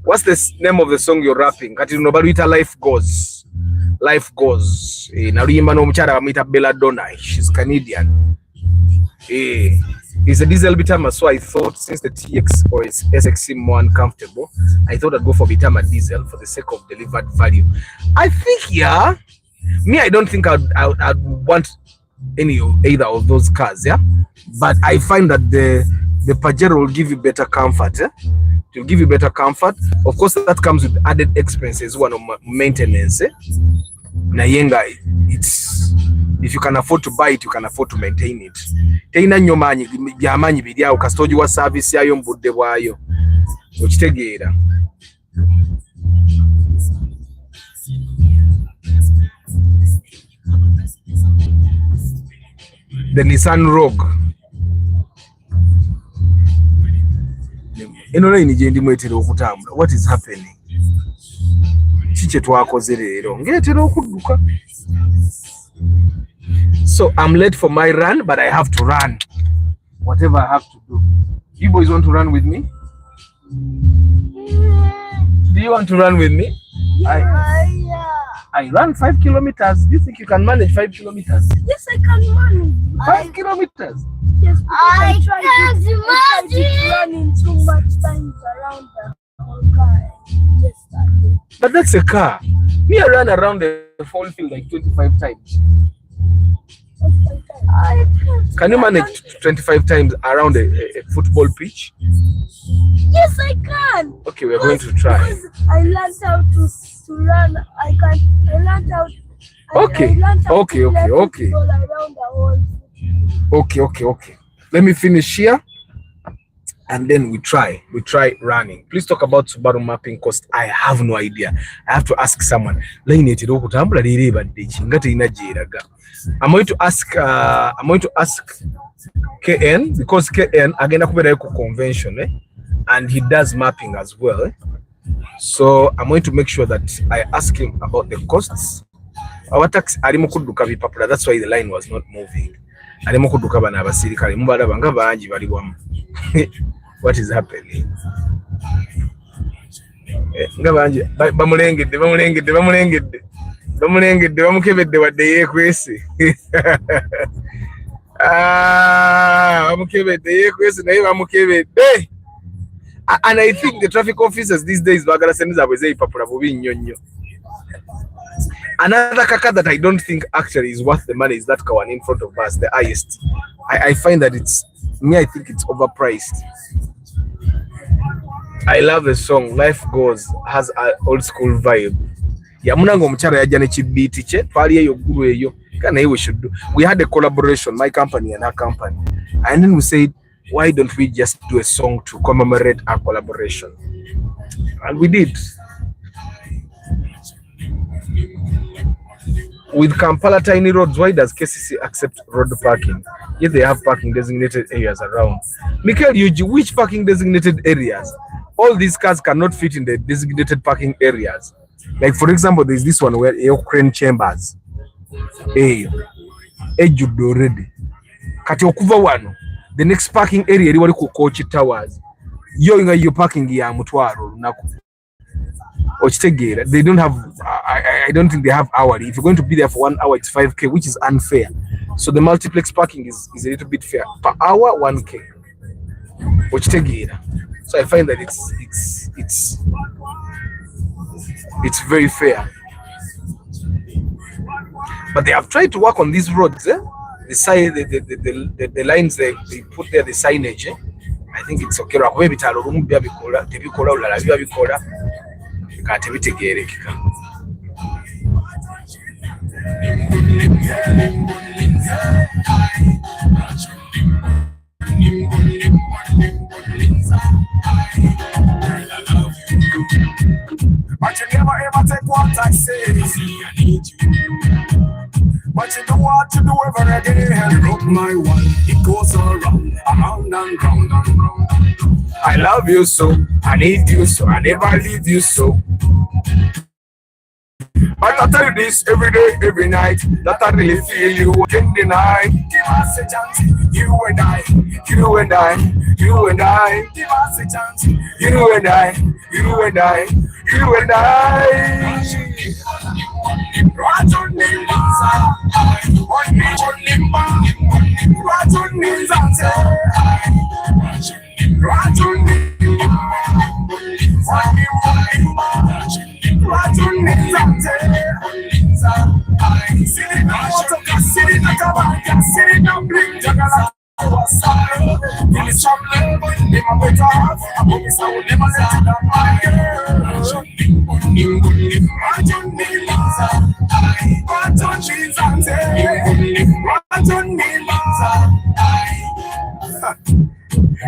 What's the name of the song you're rapping? Kati nobaluita Life Goes. Life Goes. Naruyimba n'omukyala bamuyita Belladonna. She's Canadian. It's a diesel Bitama, so I thought since the TX or its SX seemed more uncomfortable, I thought I'd go for Bitama diesel for the sake of delivered value. I think, yeah. Me, I don't think I'd want either of those cars, yeah. But I find that the Pajero will give you better comfort. It will give you better comfort. Of course, that comes with added expenses, one of maintenance. Nayenga, it's if you can afford to buy it, you can afford to maintain it. Teina nnyo manyi byamanyi biri awo kasitoji wa service yayo mbudde bwayo. Okitegeera. The Nissan Rogue. Eno line gye ndimwetera okutambula. What is happening? Kiki twakoze leero? Ngeetera okudduka. So I'm late for my run, but I have to run. Whatever I have to do. You boys want to run with me? Do you want to run with me? I run 5 kilometers. Do you think you can manage 5 kilometers? Yes, I can manage. 5 kilometers? Yes, I can't imagine running too much times around the whole car. Yes, that. But that's a car. Me, I ran around the whole field like 25 times. Can you manage 25 times around a football pitch? Yes, I can. Okay, we're going to try. I learned how to run. I learned how. Okay. Okay. Okay. Let me finish here, and then we try running. Please talk about Subaru mapping cost. I have no idea. I have to ask someone. I'm going to ask KN, because KN agenda kubera ku convention, and he does mapping as well. So I'm going to make sure that I ask him about the costs. Our tax arimo kuduka bipapula. That's why the line was not moving. Arimo kuduka bana abasirikale mubala banga bangi bali wamu. What is happening? Nga bangi bamulengedde bamukebedde wadde yeekwese. Bamukebedde yeekwese naye bamukebedde. And I think the traffic officers these days bagala sente zaabwe zeeyipapula bubi nnyo nnyo. Another kaka that I don't think actually is worth the money is that one in front of us, the highest. I find that I think it's overpriced. I love the song. Life Goes has an old school vibe. Yamunanga omukyala yajja ne kibiiti kye twali eyo ggulu eyo kana we should do. We had a collaboration, my company and her company, and then we said, why don't we just do a song to commemorate our collaboration? And we did. With Kampala tiny roads, why does KCC accept road parking? If they have parking designated areas around. Michael Yuji, which parking designated areas? All these cars cannot fit in the designated parking areas. Like for example, there's this one where crane chambers. Hey, ejjudde already. Kati okuva wano, the next parking area eri wali ku Coach Towers. Yo nga yo parking ya mutwaro lunaku. They don't have I don't think they have hourly. If you're going to be there for 1 hour, it's 5k, which is unfair. So the multiplex parking is a little bit fair. Per hour 1k. So I find that it's very fair. But they have tried to work on these roads, eh? The lines they put there, the signage, eh? I think it's okay. But you never ever take what I say. I need you. But you know what to do ever again. Rock my one, it goes all round and round and round. I love you so, I need you so, I never leave you so. But I tell you this every day, every night, that I really feel you can't deny. Give us a chance, you and I, you and I, you and I. Give us a chance, you and I, you and I, you and I.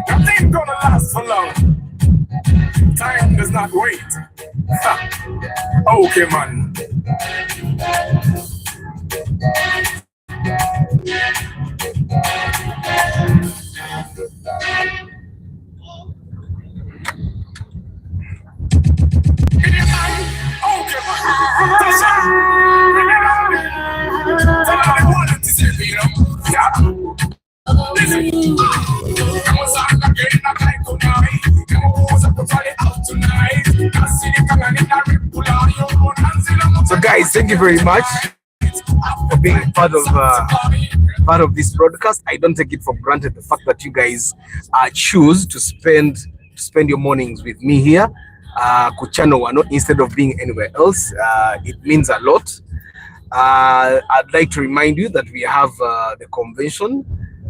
Nothing gonna last for long. Time does not wait. Okay, man. So guys, thank you very much for being part of this broadcast. I don't take it for granted the fact that you guys choose to spend your mornings with me here, Kuchano Wano, instead of being anywhere else. It means a lot. I'd like to remind you that we have the convention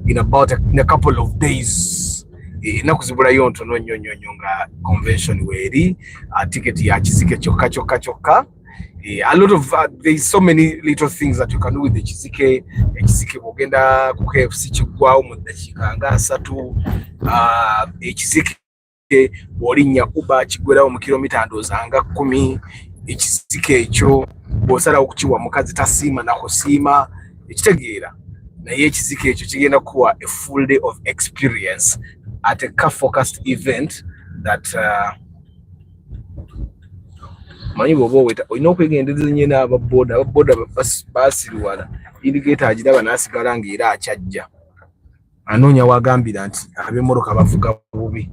in a couple of days. Nakuzibula yonto no nyonga convention weri ticket ya Kizike choka. A lot of there's so many little things that you can do with the Kizike bogenda ku KFC kigwawo mu dakika nga 3 Kizike bolinya kuba kigwerawo mu kilomita ndozanga 10 Kizike ekyo bosala okukiwa mukazi tasima nakosima ekitegeera naye Kizike ekyo kigenda kuwa a full day of experience at a car focused event that manyi bobo weta oyina okwegendeza nyina ababoda basirwala indicator agiraba nasigala ng'era akyajja anoonya wagambira nti ab'emmoloka bavuga bubi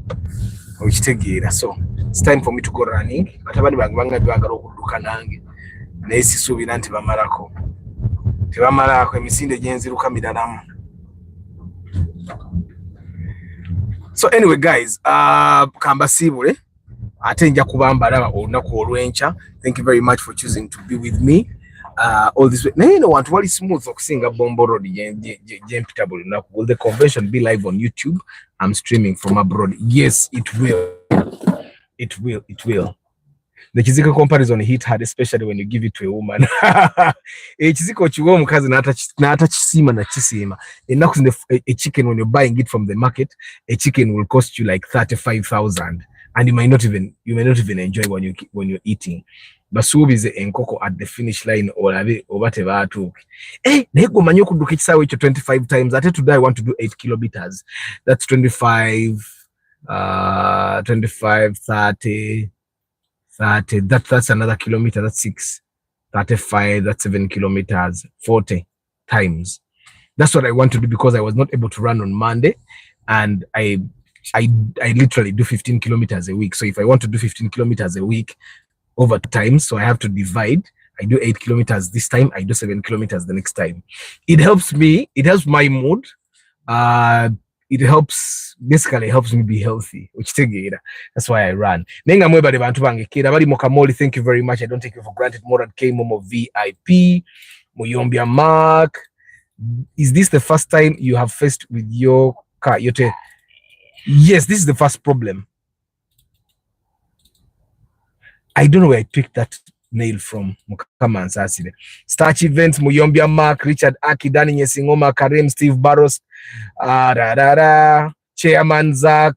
okitegeera. So it's time for me to go running. Batabani bange bangagala okudduka nange naye sisuubira nti tebamalako emisinde gyenziruka miralamu. So anyway guys, kambasibule ate nja kubambala olunaku olwencha. Thank you very much for choosing to be with me all this way. Now you know what wali smooth okusinga Bombo Road jempitable olunaku. Will the convention be live on YouTube? I'm streaming from abroad. Yes, it will. It will. The Kiziko comparison hit hard, especially when you give it to a woman. Kiziko chiwo mukazi na ata chisima na chisima. A chicken, when you're buying it from the market, a chicken will cost you like 35,000. and you may not even enjoy when you're eating. But is enkoko at the finish line or whatever. Hey, nego manyo kuduki chisawe 25 times. At today I want to do 8 kilometers. That's 25, 25, 30, 30. That's another kilometer. That's 6, 35. That's 7 kilometers. 40 times. That's what I want to do because I was not able to run on Monday, and I literally do 15 kilometers a week. So if I want to do 15 kilometers a week over time, so I have to divide. I do 8 kilometers this time. I do 7 kilometers the next time. It helps me. It helps my mood. Basically helps me be healthy, which that's why I run. Nenga mweba bantu bange kira bali mokamoli. Thank you very much. I don't take you for granted. More than K Momo VIP Muyombia Mark. Is this the first time you have faced with your car? Yes, this is the first problem. I don't know where I picked that nail from. Starch Events, Muyombia Mark, Richard Aki, Danny Nyesingoma, Karim, Steve Barros, Chairman Zach,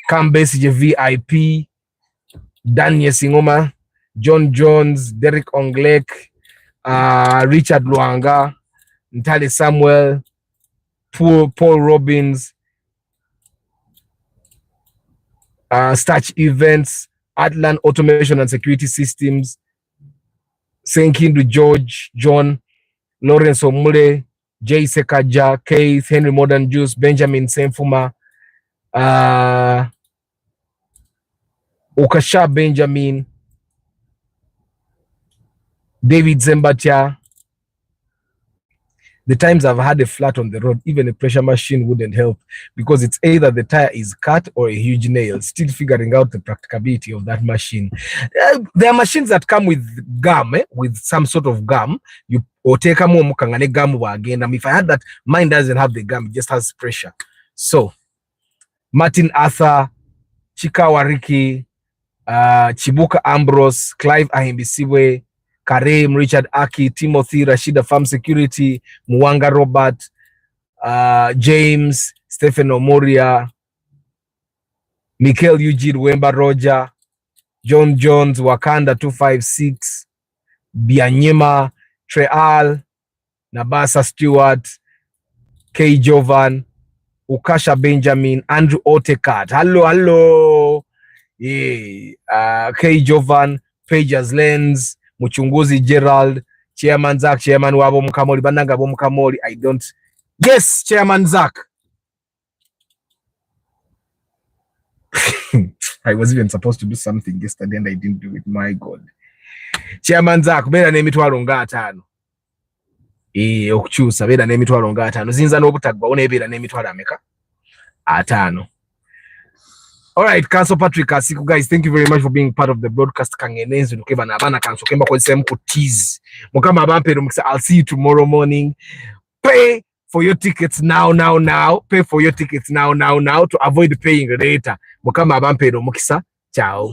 Cambes VIP, Dan Nyesingoma, John Jones, Derek Onglek, Richard Luanga, Ntale Samuel, Paul Robbins, Starch Events, Atlan Automation and Security Systems, Senkindu George, John, Lawrence Omule, Jay Sekaja, Keith, Henry Modern Juice, Benjamin Senfuma, Okasha Benjamin, David Zembatia. The times I've had a flat on the road, even a pressure machine wouldn't help because it's either the tire is cut or a huge nail. Still figuring out the practicability of that machine. There are machines that come with gum, with some sort of gum. You or take a more mukangane gum again. If I had that, mine doesn't have the gum, it just has pressure. So Martin Arthur, Chika Wariki, Chibuka Ambrose, Clive Ahimbisiwe, Karim, Richard Aki, Timothy, Rashida Farm Security, Mwanga Robert, James, Stephen Omoria, Michael Eugene Wemba Roger, John Jones, Wakanda 256, Bianyema, Treal, Nabasa Stewart, K. Jovan, Ukasha Benjamin, Andrew Otekat. Hello. Yeah. K. Jovan, Pages Lens, Muchunguzi Gerald, Chairman Zach, Chairman Wabo Mukamoli, Bananga Mukamoli. I don't. Yes, Chairman Zach. I was even supposed to do something yesterday and I didn't do it. My God. Chairman Zach, bera nemitwalo nga 5. Okukyusa bera nemitwalo nga 5. Zinza n'obutagwa onebera nemitwalo ameka? 5. All right, Council Patrick Asiku, guys, thank you very much for being part of the broadcast. Kangenenzi nukeba na abana Council Kemba kwa sehemu kutiz. Mukama abampe rumikisa, I'll see you tomorrow morning. Pay for your tickets now. Pay for your tickets now to avoid paying later. Mukama abampe rumikisa. Ciao.